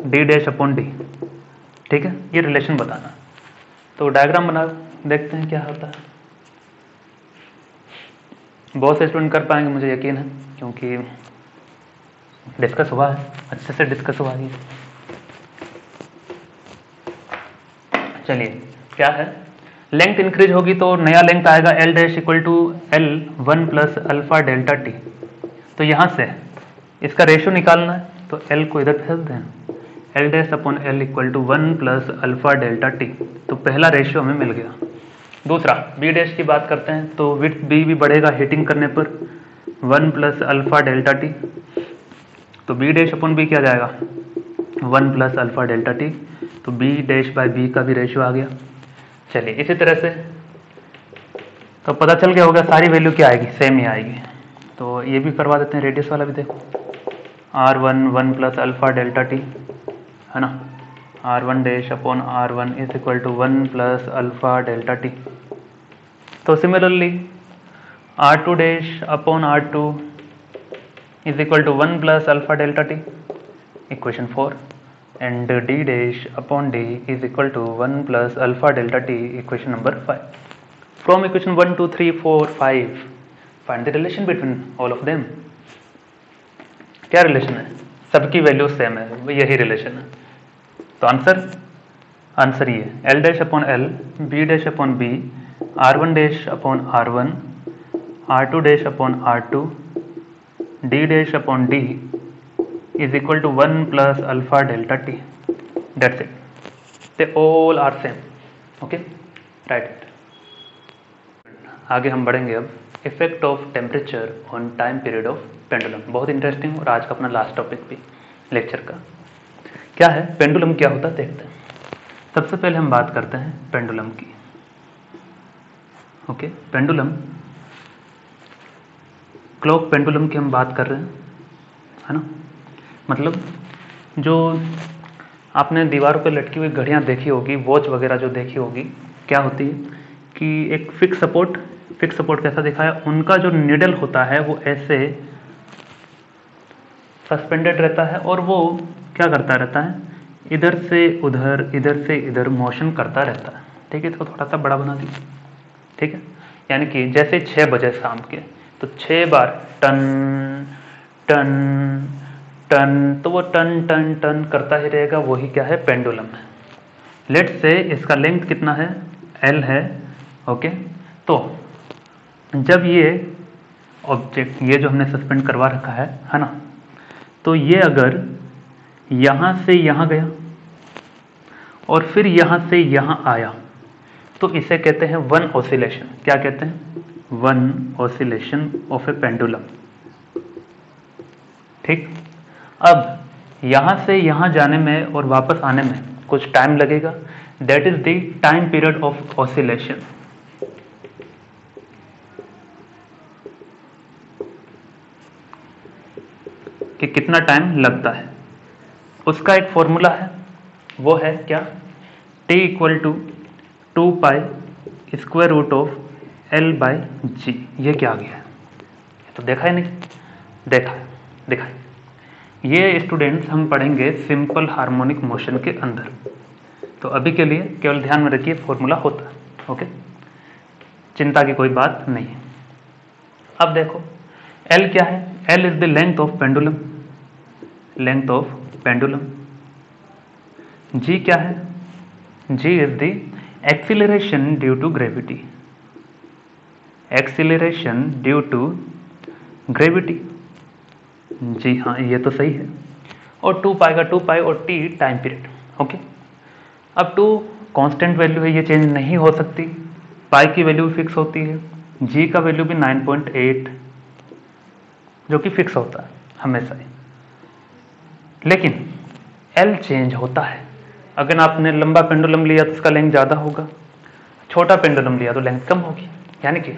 D dash upon D, ठीक है, ये रिलेशन बताना। तो डायग्राम बना देखते हैं क्या होता है। बहुत से स्टूडेंट कर पाएंगे मुझे यकीन है, क्योंकि डिस्कस हुआ है, अच्छे से डिस्कस हुआ है। चलिए, क्या है, लेंथ इंक्रीज होगी तो नया लेंथ आएगा L dash equal to L 1 plus alpha delta T. तो यहाँ से इसका रेशियो निकालना है, तो एल को इधर भेज दें, L dash upon L equal to 1 plus alpha delta T. तो पहला रेशियो हमें मिल गया। दूसरा बी डैश की बात करते हैं, तो विड्थ बी भी बढ़ेगा हीटिंग करने पर 1 प्लस अल्फा डेल्टा टी। तो बी डैश अपॉन बी क्या जाएगा 1 प्लस अल्फा डेल्टा टी। तो बी डैश बाय बी का भी रेशियो आ गया। चलिए इसी तरह से तो पता चल गया होगा सारी वैल्यू क्या आएगी, सेम ही आएगी। तो ये भी करवा देते हैं, रेडियस वाला भी देखो, R1 1 plus alpha delta T है ना, R1 dash upon R1 is equal to 1 plus alpha delta T. तो similarly R2 dash upon R2 is equal to 1 plus alpha delta T, equation 4, and d dash upon d is equal to 1 plus alpha delta t, equation number 5. From equation 1 2 3 4 5 find the relation between all of them. क्या relation है, सबकी value same है, यही relation है। तो answer ये L dash upon L, B dash upon B, R1 dash upon R1, R2 dash upon R2, d dash upon d is equal to 1 plus alpha delta t. That's it. They all are same. Okay, write it. आगे हम बढ़ेंगे अब effect of temperature on time period of pendulum. बहुत interesting और आज का अपना last topic भी लेक्चर का क्या है, पेंडुलम क्या होता है देखते हैं। सबसे पहले हम बात करते हैं पेंडुलम की। ओके, पेंडुलम, क्लॉक पेंडुलम की हम बात कर रहे हैं, है ना। मतलब जो आपने दीवारों पर लटकी हुई घड़ियां देखी होगी, वॉच वगैरह जो देखी होगी, क्या होती है कि एक फिक्स सपोर्ट कैसा दिखा है, उनका जो निडल होता है वो ऐसे सस्पेंडेड रहता है और वो क्या करता रहता है, इधर से इधर मोशन करता रहता है। ठीक है, तो थोड़ा सा बड़ा बना दिया। ठीक है, यानी कि जैसे 6 बजे शाम के, तो 6 बार टन टन टन, तो वो टन टन टन करता ही रहेगा, वही क्या है, पेंडुलम है। लेट से इसका लेंथ कितना है, एल है। ओके, तो जब ये ऑब्जेक्ट, ये जो हमने सस्पेंड करवा रखा है ना, तो ये अगर यहाँ से यहाँ गया और फिर यहाँ से यहाँ आया, तो इसे कहते हैं वन ऑसिलेशन। क्या कहते हैं, one oscillation of A pendulum. ठीक, अब यहाँ से यहाँ जाने में और वापस आने में कुछ टाइम लगेगा, that is the time period of oscillation. कि कितना टाइम लगता है, उसका एक फॉर्मूला है, वो है क्या, t equal to 2 pi square root of L by g. ये क्या आ गया है, तो देखा है नहीं, देखा है। ये स्टूडेंट्स हम पढ़ेंगे सिंपल हार्मोनिक मोशन के अंदर, तो अभी के लिए केवल ध्यान में रखिए फॉर्मूला होता है। ओके, चिंता की कोई बात नहीं है। अब देखो L क्या है, L is the length of pendulum, G क्या है, G is the acceleration due to gravity, जी हाँ ये तो सही है। और 2 पाई का 2 पाई और t टाइम पीरियड। ओके, अब 2 कांस्टेंट वैल्यू है, ये चेंज नहीं हो सकती, पाई की वैल्यू फिक्स होती है, g का वैल्यू भी 9.8 जो कि फिक्स होता है हमेशा ही। लेकिन L चेंज होता है, अगर आपने लंबा पेंडुलम लिया तो उसका लेंथ ज़्यादा होगा, छोटा पेंडुलम लिया तो लेंथ कम होगी। यानी कि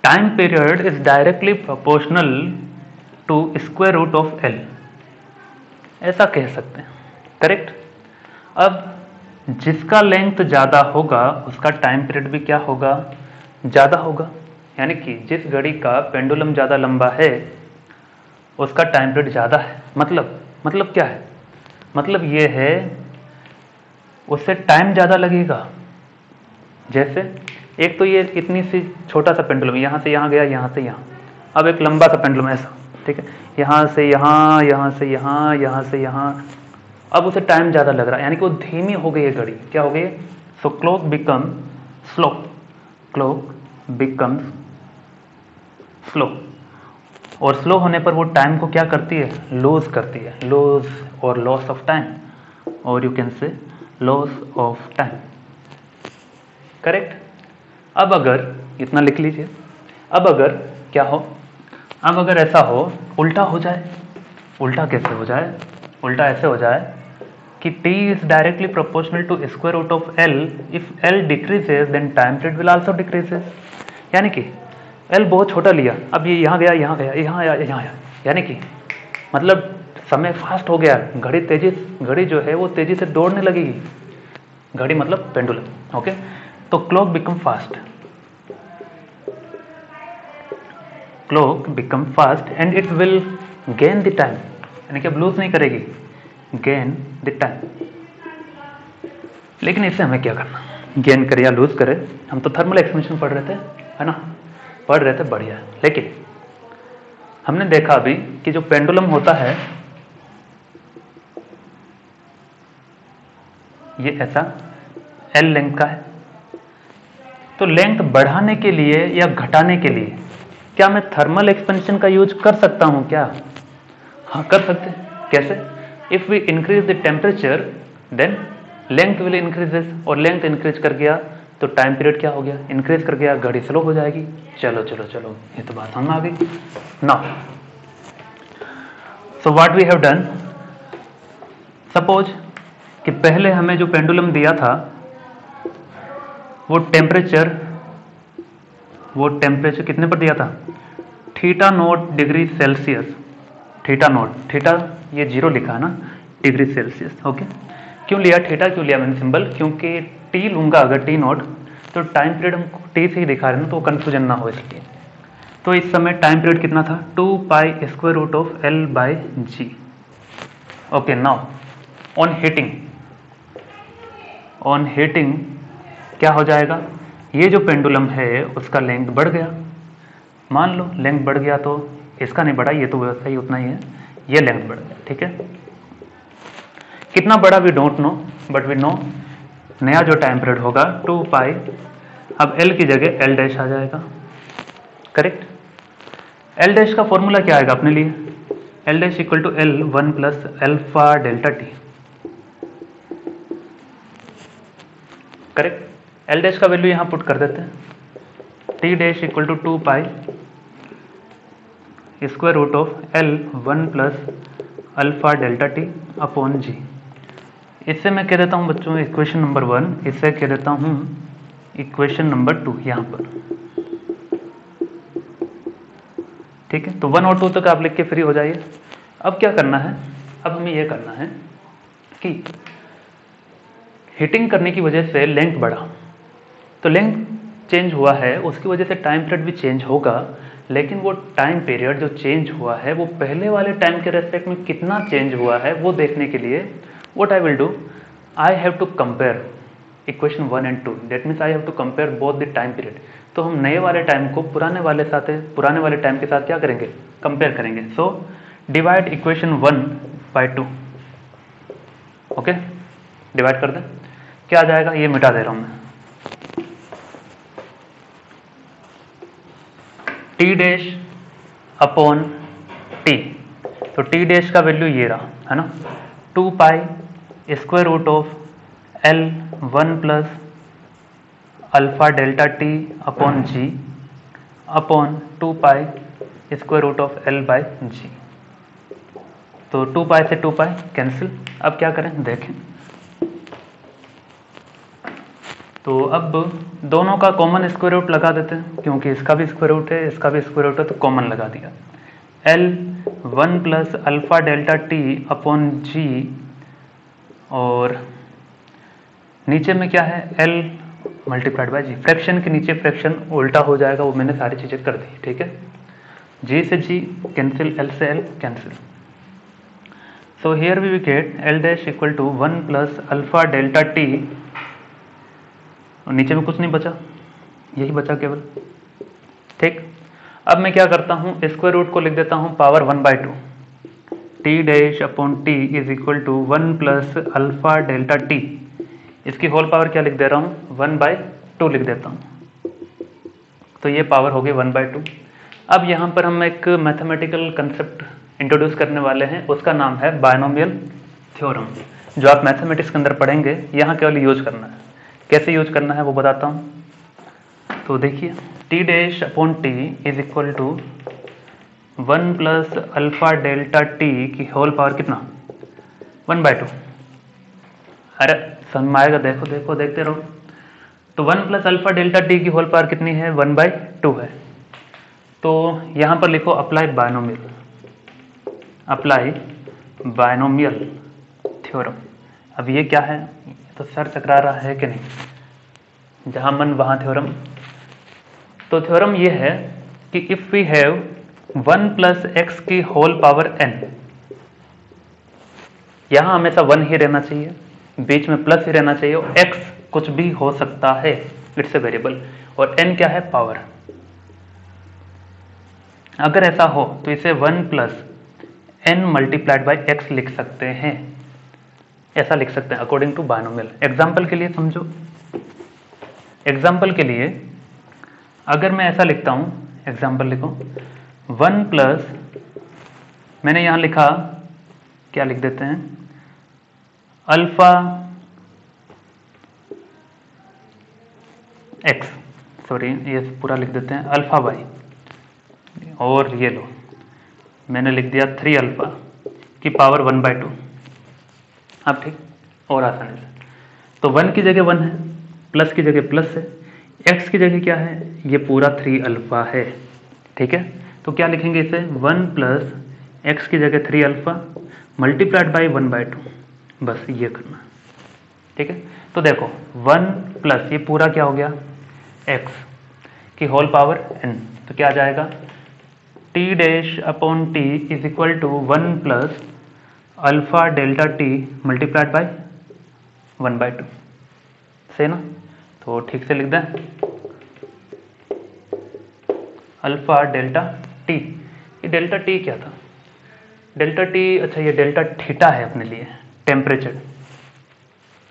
time period is directly proportional to square root of L, ऐसा कह सकते हैं, करेक्ट। अब जिसका लेंथ ज़्यादा होगा उसका टाइम पीरियड भी क्या होगा, ज़्यादा होगा। यानी कि जिस घड़ी का पेंडुलम ज़्यादा लंबा है उसका टाइम पीरियड ज़्यादा है। मतलब क्या है, मतलब ये है उससे टाइम ज़्यादा लगेगा। जैसे एक तो ये इतनी सी छोटा सा पेंडुलम, यहाँ से यहाँ गया, यहाँ से यहाँ, अब एक लंबा सा पेंडुलम ऐसा, ठीक है, यहाँ से यहाँ, यहाँ से यहाँ, यहाँ से यहाँ, अब उसे टाइम ज़्यादा लग रहा है, यानी कि वो धीमी हो गई है घड़ी। क्या हो गई, so clock become slow, clock becomes slow, और स्लो होने पर वो टाइम को क्या करती है, लूज करती है, लूज और लॉस ऑफ टाइम, और यू कैन से लॉस ऑफ टाइम, करेक्ट। अब अगर इतना लिख लीजिए, अब अगर क्या हो, अब अगर ऐसा हो, उल्टा हो जाए, उल्टा कैसे हो जाए, उल्टा ऐसे हो जाए कि t is directly proportional to square root of L, if L decreases then time period will also decreases, यानी कि L बहुत छोटा लिया, अब ये यहाँ गया, यहाँ गया, यहाँ आया, यहाँ आया, यानी कि मतलब समय फास्ट हो गया, घड़ी जो है वो तेजी से दौड़ने लगेगी, घड़ी मतलब पेंडुलम, ओके। तो clock become fast, clock become fast and it will gain the time, यानी कि अब लूज नहीं करेगी, गेन द टाइम। लेकिन इससे हमें क्या करना, गेन करे या लूज करे, हम तो थर्मल एक्सपेंशन पढ़ रहे थे, है ना, पढ़ रहे थे, बढ़िया है। लेकिन हमने देखा अभी कि जो पेंडुलम होता है ये ऐसा L लेंथ का है, तो लेंथ बढ़ाने के लिए या घटाने के लिए क्या मैं थर्मल एक्सपेंशन का यूज कर सकता हूं क्या? हाँ कर सकते। कैसे? If we increase the temperature then length will increases, और लेंथ इंक्रीज कर गया तो टाइम पीरियड क्या हो गया, इंक्रीज कर गया, घड़ी स्लो हो जाएगी। चलो चलो चलो, ये तो बात समझ आ गई। Now so what we have done, suppose कि पहले हमें जो पेंडुलम दिया था वो टेम्परेचर कितने पर दिया था, theta naught degree Celsius, theta naught, theta ये 0 लिखा है ना, डिग्री सेल्सियस, ओके। क्यों लिया थीटा, क्यों लिया मैंने सिंबल, क्योंकि टी लूंगा अगर टी नॉट तो टाइम पीरियड हम टी से ही दिखा रहे हैं ना, तो कंफ्यूजन ना हो इसलिए। तो इस समय टाइम पीरियड कितना था, 2 pi square root of L by G, okay. Now on heating क्या हो जाएगा, ये जो पेंडुलम है उसका लेंथ बढ़ गया, मान लो लेंथ बढ़ गया, तो इसका नहीं बढ़ा, ये तो वैसा ही उतना ही है, ये लेंथ बढ़ गया, ठीक है। कितना बड़ा we don't know, but we know नया जो टाइम पीरियड होगा 2 पाई, अब एल की जगह एल डैश आ जाएगा, करेक्ट। एल डैश का फॉर्मूला क्या आएगा अपने लिए, L dash equal to L 1 plus alpha delta T, correct. L dash का वैल्यू यहां पुट कर देते हैं, T dash equal to 2 pi square root of L 1 plus alpha delta T upon g. इससे मैं कह देता हूं बच्चों इक्वेशन नंबर 1, इससे कह देता हूं इक्वेशन नंबर 2 यहां पर, ठीक है। तो 1 और 2 तक आप लिख के फ्री हो जाइए। अब क्या करना है, अब हमें यह करना है कि हीटिंग करने की वजह से लेंथ बढ़ा, तो लेंथ चेंज हुआ है, उसकी वजह से टाइम पीरियड भी चेंज होगा, लेकिन वो टाइम पीरियड जो चेंज हुआ है वो पहले वाले टाइम के रेस्पेक्ट में कितना चेंज हुआ है वो देखने के लिए what I will do, I have to compare equation 1 and 2, that means I have to compare both the time period. तो हम नए वाले टाइम को पुराने वाले टाइम के साथ क्या करेंगे, कंपेयर करेंगे। So divide equation 1 by 2, okay, divide कर दें, क्या आ जाएगा, ये मिटा दे रहा हूं मैं, टी डैश अपॉन टी, तो टी डैश का वैल्यू ये रहा है ना, 2 pi square root of L 1 plus alpha delta T upon g upon 2 pi square root of L by g. तो 2 पाई से 2 पाई कैंसिल। अब क्या करें देखें, तो अब दोनों का कॉमन स्क्वायर रूट लगा देते हैं, क्योंकि इसका भी स्क्वायर रूट है, इसका भी स्क्वायर रूट है, तो कॉमन लगा दिया। L 1 plus alpha delta T upon g, और नीचे में क्या है, L multiplied by g, fraction के नीचे फ्रैक्शन उल्टा हो जाएगा, वो मैंने सारी चीजें कर दी, ठीक है। G से G कैंसिल, L से L cancel. So here we get L dash equal to 1 plus alpha delta T, और नीचे में कुछ नहीं बचा, यही बचा केवल, ठीक। अब मैं क्या करता हूं, स्क्वायर रूट को लिख देता हूं power 1/2, T dash upon T is equal to 1 plus alpha delta T, इसकी होल पावर क्या लिख दे रहा हूं, 1/2, 2 लिख देता हूँ। तो ये पावर हो गई 1/2। अब यहाँ पर हम एक मैथमेटिकल कंसेप्ट इंट्रोड्यूस करने वाले हैं, उसका नाम है बायनोमियल थ्योरम, जो आप मैथमेटिक्स के अंदर पढ़ेंगे। यहाँ केवल यूज करना है, कैसे यूज करना है वो बताता हूँ। तो देखिए T dash upon T is equal to 1 plus alpha delta T की होल पावर कितना 1/2। अरे समझ में आएगा, देखो देखो देखते रहो। तो 1 प्लस अल्फा डेल्टा टी की होल पावर कितनी है 1/2 है। तो यहाँ पर लिखो apply binomial, apply binomial theorem. अब ये क्या है, तो सर चकरा रहा है कि नहीं, जहाँ मन वहाँ थ्योरम। तो थ्योरम ये है कि if we have 1 plus x की होल पावर n, यहाँ हमेशा 1 ही रहना चाहिए, बीच में प्लस ही रहना चाहिए, और x कुछ भी हो सकता है, इट्स ए वेरिएबल, और n क्या है पावर। अगर ऐसा हो तो इसे 1 plus n multiplied by x लिख सकते हैं, ऐसा लिख सकते हैं अकॉर्डिंग टू बायनोमियल। एग्जाम्पल के लिए समझो, एग्जाम्पल के लिए अगर मैं ऐसा लिखता हूं, एग्जाम्पल लिखो 1 प्लस, मैंने यहां लिखा, क्या लिख देते हैं, अल्फा एक्स, सॉरी ये पूरा लिख देते हैं अल्फा वाई, और ये लो मैंने लिख दिया 3 अल्फा की पावर 1/2। अब ठीक और आसानी से, तो 1 की जगह 1 है, प्लस की जगह प्लस है, x की जगह क्या है, ये पूरा 3 अल्फा है। ठीक है, तो क्या लिखेंगे इसे 1 प्लस एक्स की जगह 3 अल्फा मल्टीप्लाइड बाई 1/2, बस ये करना। ठीक है, तो देखो 1 प्लस ये पूरा क्या हो गया x की होल पावर n, तो क्या आ जाएगा t dash upon T is equal to 1 plus alpha delta T multiplied by 1/2, सही ना। तो ठीक से लिख दें अल्फा डेल्टा टी। ये डेल्टा टी क्या था, डेल्टा टी, अच्छा ये डेल्टा थीटा है अपने लिए, टेम्परेचर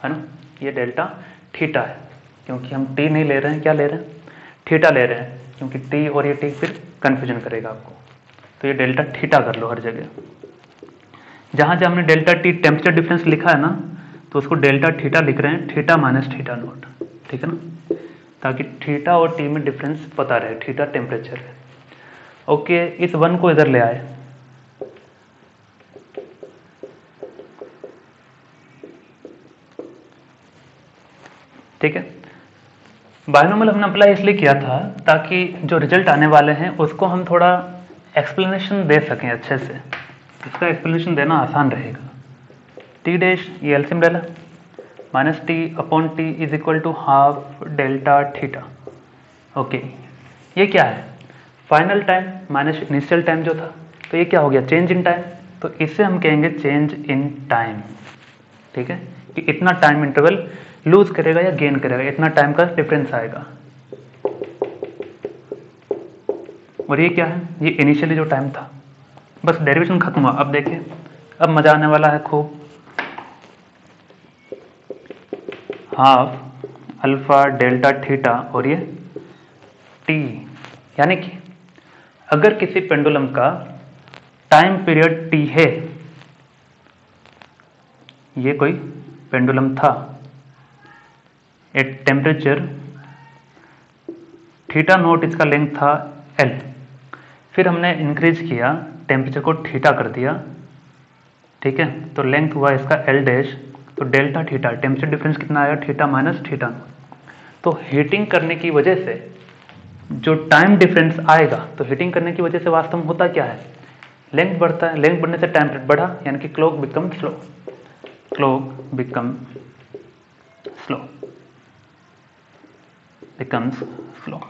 है ना, ये डेल्टा थीटा है, क्योंकि हम टी नहीं ले रहे हैं, क्या ले रहे हैं थीटा ले रहे हैं, क्योंकि टी और ये टी फिर कंफ्यूजन करेगा आपको। तो ये डेल्टा थीटा कर लो हर जगह। जहां जहां हमने डेल्टा टी टेम्परेचर डिफरेंस लिखा है ना, तो उसको डेल्टा थीटा लिख रहे हैं, थीटा माइनस थीटा नोट, ठीक है ना, ताकि थीटा और टी में डिफरेंस पता रहे, थीटा टेम्परेचर है। ओके, इस 1 को इधर ले आए, ठीक है। बायनोमियल हमने अप्लाई इसलिए किया था ताकि जो रिजल्ट आने वाले हैं उसको हम थोड़ा एक्सप्लेनेशन दे सकें अच्छे से, इसका एक्सप्लेनेशन देना आसान रहेगा। टी डैश ये एलसीएम डाला, minus T upon T is equal to half delta theta. Okay, ये क्या है final time minus initial time जो था, तो ये क्या हो गया चेंज इन टाइम, तो इसे हम कहेंगे चेंज इन टाइम। ठीक है, कि इतना टाइम इंटरवल लूज करेगा या गेन करेगा, इतना टाइम का डिफरेंस आएगा। और ये क्या है, ये इनिशियली जो टाइम था, बस डेरिवेशन खत्म हुआ। अब देखिए, अब मजा आने वाला है खूब। हाफ अल्फा डेल्टा थीटा और ये टी, यानी कि अगर किसी पेंडुलम का टाइम पीरियड टी है, ये कोई पेंडुलम था एट टेम्परेचर थीटा नोट, इसका लेंथ था एल, फिर हमने इंक्रीज किया टेम्परेचर को थीटा कर दिया, ठीक है, तो लेंथ हुआ इसका एल डैश, तो डेल्टा थीटा, टेम्परेचर डिफरेंस कितना आया थीटा माइनस थीटा। तो हीटिंग करने की वजह से जो टाइम डिफरेंस आएगा, तो हीटिंग करने की वजह से वास्तव में होता क्या है, लेंथ बढ़ता है, लेंथ बढ़ने से टाइम पीरियड बढ़ा, यानी कि clock become slow, clock becomes slow.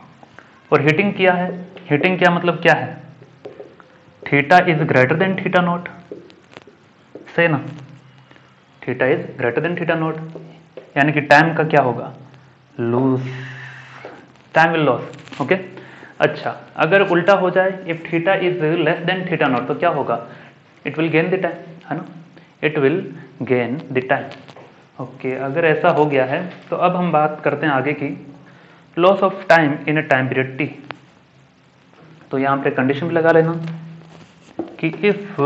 और हीटिंग क्या है, हीटिंग क्या मतलब क्या है, theta is greater than theta not, सही ना, theta is greater than theta not, यानी कि टाइम का क्या होगा lose, time will loss. Okay, अच्छा अगर उल्टा हो जाए, if theta is less than theta not, तो क्या होगा, it will gain the time, है ना, it will gain the time. Okay, अगर ऐसा हो गया है तो अब हम बात करते हैं आगे की। Loss of time in a time period T. तो यहाँ पे कंडीशन भी लगा लेना कि if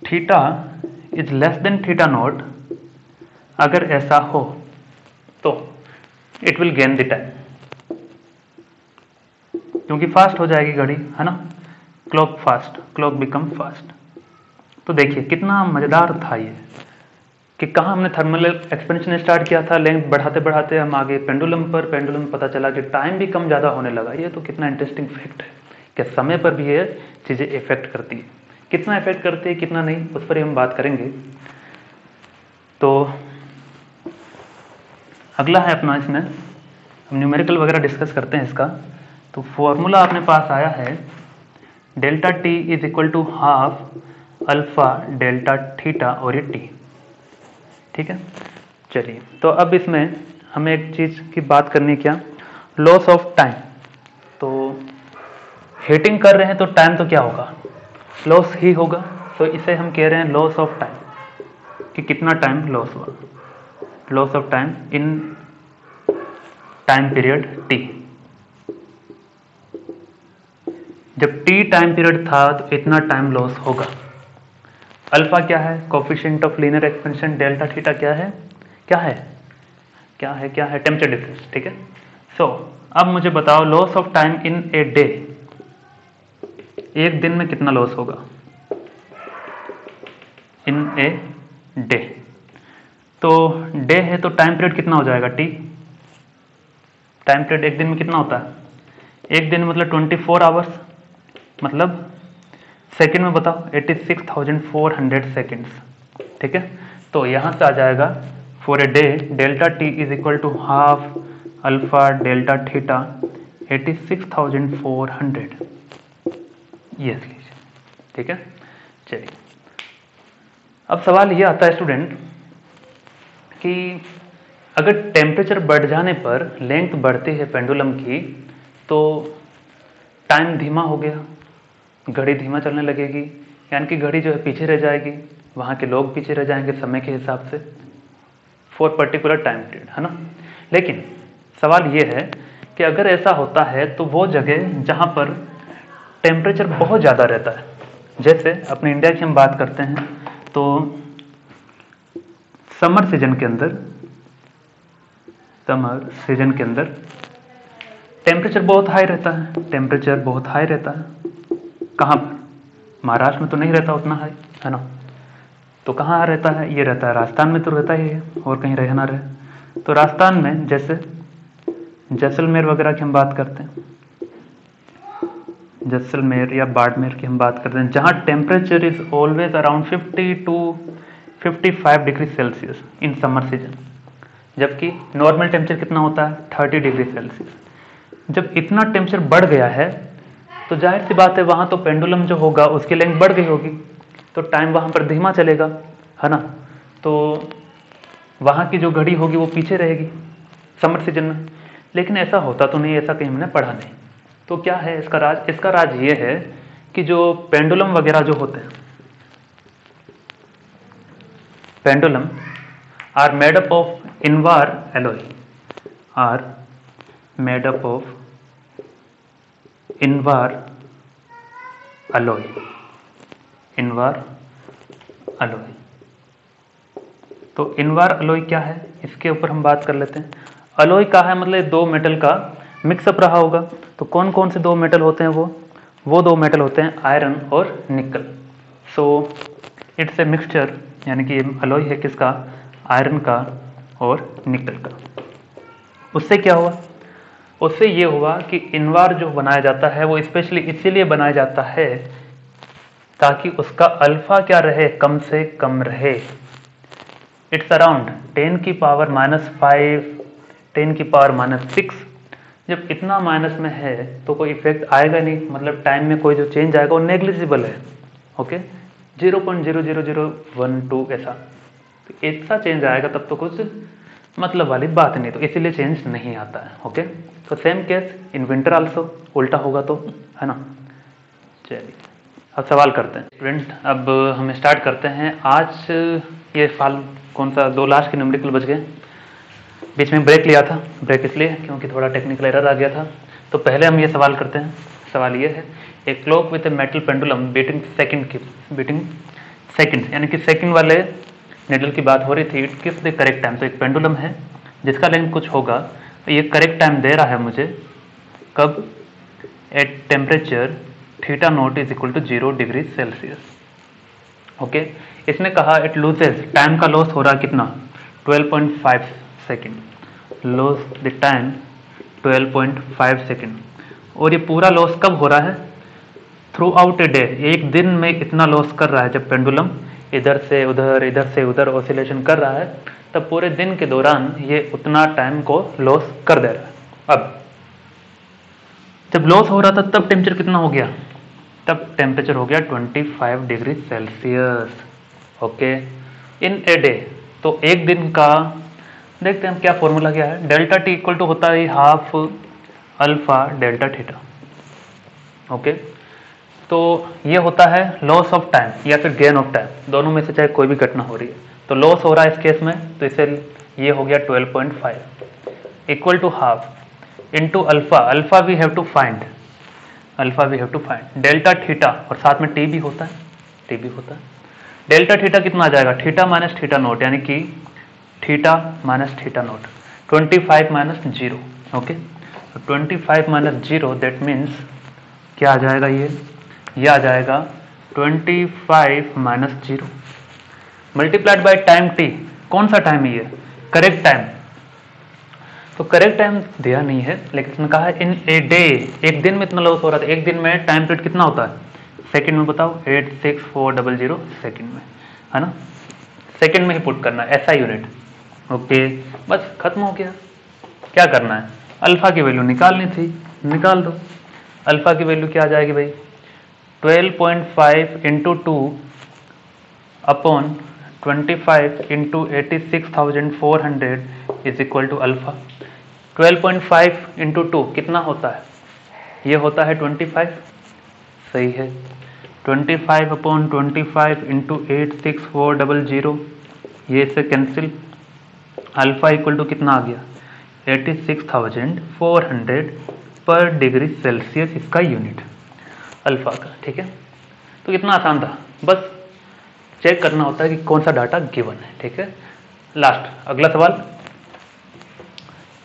theta is less than theta not, अगर ऐसा हो तो it will gain the time, क्योंकि फास्ट हो जाएगी घड़ी, है ना, clock fast, clock become fast. तो देखिए कितना मजेदार था ये कि कहाँ हमने थर्मल एक्सपेंशन स्टार्ट किया था, लेंथ बढ़ाते बढ़ाते हम आगे पेंडुलम पर, पेंडुलम पता चला कि टाइम भी कम ज़्यादा होने लगा। ये तो कितना इंटरेस्टिंग फैक्ट है कि समय पर भी ये चीज़ें इफेक्ट करती है। कितना इफेक्ट करती है कितना नहीं, उस पर ही हम बात करेंगे। तो अगला है अपना, इसमें हम न्यूमेरिकल वगैरह डिस्कस करते हैं इसका। तो फॉर्मूला अपने पास आया है delta T is equal to half alpha delta theta और ये टी, ठीक है। चलिए, तो अब इसमें हमें एक चीज़ की बात करनी है, क्या, लॉस ऑफ टाइम। तो हीटिंग कर रहे हैं तो टाइम तो क्या होगा, लॉस ही होगा। तो इसे हम कह रहे हैं लॉस ऑफ टाइम, कि कितना टाइम लॉस हुआ, loss of time in time period T. जब टी टाइम पीरियड था तो इतना टाइम लॉस होगा। अल्फा क्या है, coefficient of linear expansion, delta theta क्या है, क्या है, क्या है, क्या है, टेम्परेचर डिफरेंस, ठीक है। सो अब मुझे बताओ loss of time in a day, एक दिन में कितना लॉस होगा इन ए डे। तो डे है तो टाइम पीरियड कितना हो जाएगा, टी। टाइम पीरियड एक दिन में कितना होता है, एक दिन मतलब 24 आवर्स, मतलब सेकंड में बताओ 86,400 सेकेंड्स, ठीक है। तो यहाँ से आ जाएगा for a day delta T is equal to half alpha delta theta 86,400, ये लीजिए, ठीक है। चलिए, अब सवाल ये आता है स्टूडेंट कि अगर टेम्परेचर बढ़ जाने पर लेंथ बढ़ती है पेंडुलम की, तो टाइम धीमा हो गया, घड़ी धीमा चलने लगेगी, यानी कि घड़ी जो है पीछे रह जाएगी, वहाँ के लोग पीछे रह जाएंगे समय के हिसाब से फॉर पर्टिकुलर टाइम पीरियड, है ना। लेकिन सवाल ये है कि अगर ऐसा होता है तो वो जगह जहाँ पर टेम्परेचर बहुत ज़्यादा रहता है, जैसे अपने इंडिया की हम बात करते हैं तो समर सीजन के अंदर, समर सीजन के अंदर टेम्परेचर बहुत हाई रहता है, टेम्परेचर बहुत हाई रहता है। कहाँ पर, महाराष्ट्र में तो नहीं रहता उतना हाई, है ना। तो कहाँ रहता है, ये रहता है राजस्थान में, तो रहता ही है, और कहीं रहे ना रहे। तो राजस्थान में जैसे जैसलमेर वगैरह की हम बात करते हैं, जैसलमेर या बाड़मेर की हम बात करते हैं, जहाँ temperature is always around 50 to 55 degree Celsius in summer season, जबकि नॉर्मल टेम्परेचर कितना होता है 30 डिग्री सेल्सियस। जब इतना टेम्परेचर बढ़ गया है तो जाहिर सी बात है वहाँ तो पेंडुलम जो होगा उसकी लेंथ बढ़ गई होगी, तो टाइम वहाँ पर धीमा चलेगा, है ना। तो वहाँ की जो घड़ी होगी वो पीछे रहेगी समर सीजन में। लेकिन ऐसा होता तो नहीं, ऐसा कहीं हमने पढ़ा नहीं। तो क्या है इसका राज, इसका राज ये है कि जो पेंडुलम वगैरह जो होते हैं, pendulum are made up of invar alloy, are made up of invar alloy, invar alloy. तो इनवार अलॉय क्या है, इसके ऊपर हम बात कर लेते हैं। अलॉय का है मतलब दो मेटल का मिक्सअप रहा होगा। तो कौन कौन से दो मेटल होते हैं, वो दो मेटल होते हैं आयरन और निकल। सो इट्स ए मिक्सचर, यानी कि अलॉय है किसका, आयरन का और निकल का। उससे क्या हुआ, उससे ये हुआ कि इनवार जो बनाया जाता है वो स्पेशली इसीलिए बनाया जाता है ताकि उसका अल्फा क्या रहे, कम से कम रहे। इट्स अराउंड 10 की पावर -5, 10 की पावर -6। जब इतना माइनस में है तो कोई इफेक्ट आएगा नहीं, मतलब टाइम में कोई जो चेंज आएगा वो नेग्लिजिबल है, ओके, 0.00012 ऐसा, तो ऐसा चेंज आएगा तब तो कुछ मतलब वाली बात नहीं, तो इसीलिए चेंज नहीं आता है, ओके। तो same case in winter also, उल्टा होगा तो, है ना। चलिए अब सवाल करते हैं स्टूडेंट, अब हम स्टार्ट करते हैं। आज ये फाल कौन सा, दो लास्ट के न्यूमेरिकल बच गए। बीच में ब्रेक लिया था, ब्रेक इसलिए क्योंकि थोड़ा टेक्निकल एरर आ गया था। तो पहले हम ये सवाल करते हैं। सवाल ये है, a clock with a metal pendulum beating second यानी कि सेकंड वाले निडल की बात हो रही थी। It gives the correct time. तो एक पेंडुलम है जिसका लेंथ कुछ होगा, ये करेक्ट टाइम दे रहा है मुझे कब, at temperature theta not is equal to 0 degree Celsius. Okay, इसने कहा इट लूजेस, टाइम का लॉस हो रहा है कितना, 12.5 second, loss the time 12.5 second. और ये पूरा लॉस कब हो रहा है, थ्रू आउट ए डे, एक दिन में इतना लॉस कर रहा है। जब पेंडुलम इधर से उधर ऑसिलेशन कर रहा है, तब पूरे दिन के दौरान ये उतना टाइम को लॉस कर दे रहा है। अब जब लॉस हो रहा था तब टेम्परेचर कितना हो गया, तब टेम्परेचर हो गया 25 degree Celsius. Okay, in a day, तो एक दिन का देखते हैं हम क्या फॉर्मूला क्या है। डेल्टा टी इक्वल टू होता है half alpha delta theta. Okay, तो ये होता है लॉस ऑफ टाइम या फिर गेन ऑफ टाइम, दोनों में से चाहे कोई भी घटना हो रही है। तो लॉस हो रहा है इस केस में, तो इसे ये हो गया 12.5 equal to half into alpha, alpha we have to find delta theta, और साथ में टी भी होता है, डेल्टा थीटा कितना आ जाएगा, थीटा माइनस थीटा नोट, यानी कि theta minus theta note, 25 minus 0। Okay, 25 minus 0 that means क्या आ जाएगा, ये आ जाएगा 25 minus 0 multiplied by time T. कौन सा टाइम है ये, करेक्ट टाइम। तो करेक्ट टाइम दिया नहीं है, लेकिन इसने कहा है इन ए डे, एक दिन में इतना लॉस हो रहा था। एक दिन में टाइम पीरियड कितना होता है, सेकंड में बताओ, 86400 सेकंड में, है ना, सेकंड में ही पुट करना है, ऐसा यूनिट। ओके, बस खत्म हो गया। क्या करना है, अल्फा की वैल्यू निकालनी थी, निकाल दो। अल्फा की वैल्यू क्या आ जाएगी भाई, 12.5 into 2 upon 25 into 86,400 is equal to alpha. 12.5 into 2 कितना होता है, ये होता है 25, सही है। 25 अपॉन 25 इंटू 86400, ये से कैंसिल, अल्फा इक्वल टू कितना आ गया, 86,400 पर डिग्री सेल्सियस, इसका यूनिट अल्फा का। ठीक है, तो कितना आसान था, बस चेक करना होता है कि कौन सा डाटा गिवन है। ठीक है, लास्ट अगला सवाल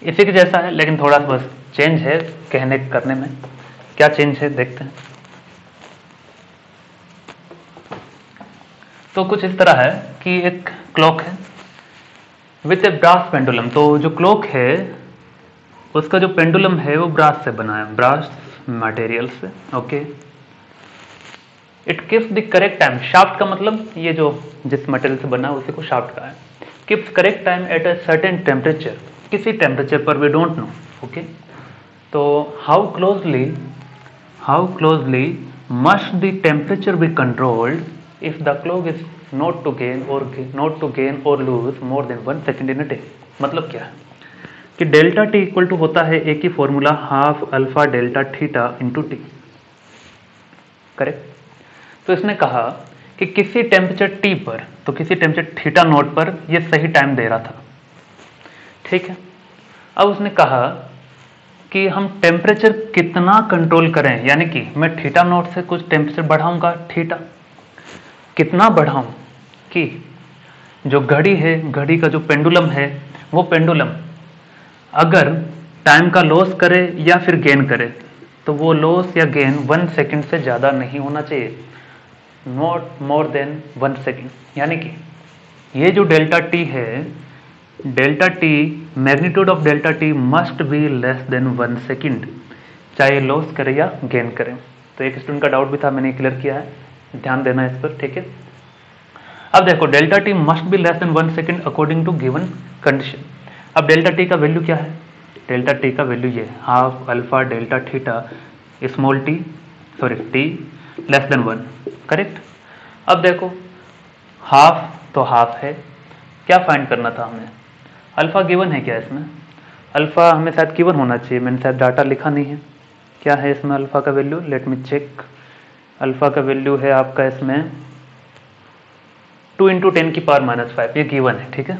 इसी के जैसा है, लेकिन थोड़ा सा बस चेंज है कहने करने में। क्या चेंज है देखते हैं। तो कुछ इस तरह है कि एक क्लॉक है विथ ए ब्रास पेंडुलम। तो जो क्लॉक है उसका जो पेंडुलम है वो ब्रास से बना है, ब्रास मटेरियल से। Okay, it gives the correct time, shaft का मतलब ये जो जिस मटेरियल से बना है उसी को शाफ्ट का है। Gives correct time at a certain temperature, किसी टेम्परेचर पर, वी डोंट नो। ओके, तो how closely must the temperature be controlled if the clock is not to gain or lose more than 1 second in a day. मतलब क्या है कि delta T equal to होता है एक ही formula, half alpha delta theta into T. Correct, तो इसने कहा कि किसी टेम्परेचर टी पर, तो किसी टेम्परेचर थीटा नोट पर ये सही टाइम दे रहा था। ठीक है, अब उसने कहा कि हम टेम्परेचर कितना कंट्रोल करें, यानी कि मैं थीटा नोट से कुछ टेम्परेचर बढ़ाऊंगा, थीटा कितना बढ़ाऊं कि जो घड़ी है, घड़ी का जो पेंडुलम है, वो पेंडुलम अगर टाइम का लॉस करे या फिर गेन करे, तो वो लॉस या गेन 1 सेकेंड से ज़्यादा नहीं होना चाहिए, नॉट मोर देन 1 सेकेंड। यानी कि ये जो डेल्टा टी है, delta T, magnitude of delta T must be less than 1 second, चाहे लॉस करे या गेन करे। तो एक स्टूडेंट का डाउट भी था, मैंने क्लियर किया है, ध्यान देना इस पर। ठीक है, अब देखो delta T must be less than 1 second according to given condition. अब डेल्टा टी का वैल्यू क्या है, डेल्टा टी का वैल्यू ये half alpha delta theta small T T less than 1। Correct, अब देखो हाफ तो हाफ है, क्या फाइंड करना था हमें, अल्फा गिवन है क्या इसमें, अल्फा हमें शायद गिवन होना चाहिए, मैंने शायद डाटा लिखा नहीं है। क्या है इसमें अल्फा का value, let me check. Alpha का वैल्यू है आपका इसमें 2 × 10⁻⁵, ये गिवन है। ठीक है,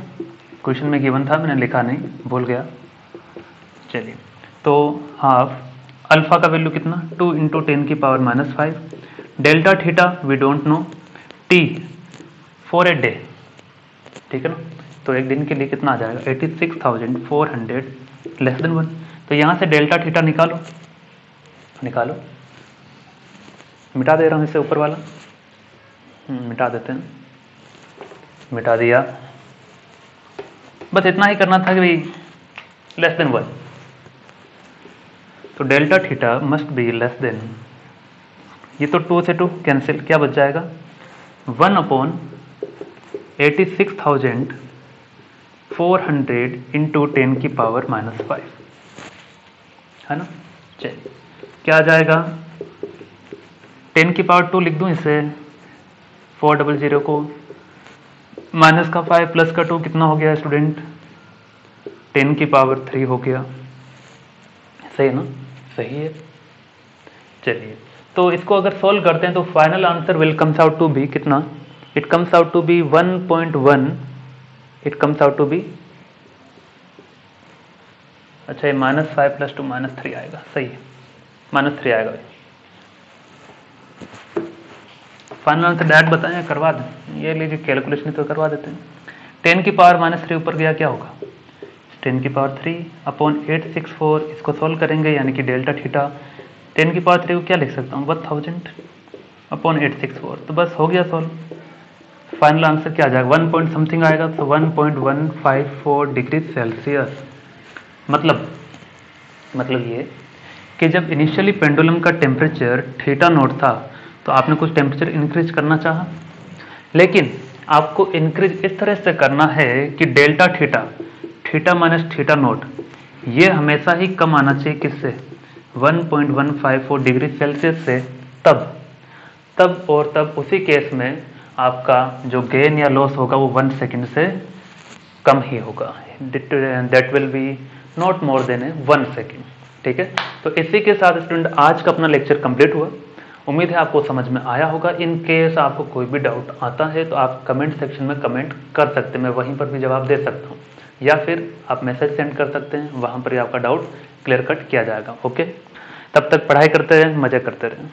क्वेश्चन में गिवन था, मैंने लिखा नहीं, भूल गया। चलिए, तो हाफ अल्फा का वैल्यू कितना 2 इंटू 10 की power -5, delta theta we don't know, T for a day, ठीक है ना। तो एक दिन के लिए कितना आ जाएगा 86,400 लेस देन 1। तो यहाँ से डेल्टा थीटा निकालो, मिटा दे रहा हूँ इसे ऊपर वाला, मिटा देते हैं, मिटा दिया। बस इतना ही करना था कि भाई लेस देन 1, तो delta theta must be less then, ये तो 2 से 2 कैंसिल, क्या बच जाएगा 1/86,400 इंटू 10 की पावर -5, है ना। चलिए, क्या आ जाएगा 10 की पावर 2 लिख दूं इसे, 400 को माइनस का 5 प्लस का 2 कितना हो गया स्टूडेंट 10 की पावर 3 हो गया, सही है ना, सही है। चलिए, तो इसको अगर सॉल्व करते हैं तो final answer will comes out to be कितना, it comes out to be 1.1, it comes out to be, अच्छा ये -5 + 2 -3 आएगा, सही है, -3 आएगा। फाइनल आंसर डायरेक्ट बताएं, करवा दें, ये लीजिए कैलकुलेशन तो करवा देते हैं। 10 की पावर -3 ऊपर गया, क्या होगा 10 की पावर 3/864, इसको सॉल्व करेंगे यानी कि डेल्टा थीटा 10 की पावर 3 को क्या लिख सकता हूँ 1000/864, तो बस हो गया सॉल्व। फाइनल आंसर क्या आ जाएगा 1 पॉइंट समथिंग आएगा, तो 1.154 डिग्री सेल्सियस। मतलब ये कि जब इनिशियली पेंडुलम का टेम्परेचर थीटा नोट था तो आपने कुछ टेम्परेचर इंक्रीज करना चाहा, लेकिन आपको इंक्रीज इस तरह से करना है कि delta theta minus theta note ये हमेशा ही कम आना चाहिए, किससे 1.154 डिग्री सेल्सियस से। तब और तब उसी केस में आपका जो गेन या लॉस होगा वो 1 सेकेंड से कम ही होगा, that will be not more than 1 second, ठीक है। तो इसी के साथ स्टूडेंट आज का अपना लेक्चर कंप्लीट हुआ, उम्मीद है आपको समझ में आया होगा। इन केस आपको कोई भी डाउट आता है तो आप कमेंट सेक्शन में कमेंट कर सकते हैं, मैं वहीं पर भी जवाब दे सकता हूँ, या फिर आप मैसेज सेंड कर सकते हैं, वहाँ पर ही आपका डाउट क्लियर कट किया जाएगा। ओके, तब तक पढ़ाई करते रहें, मज़े करते रहें।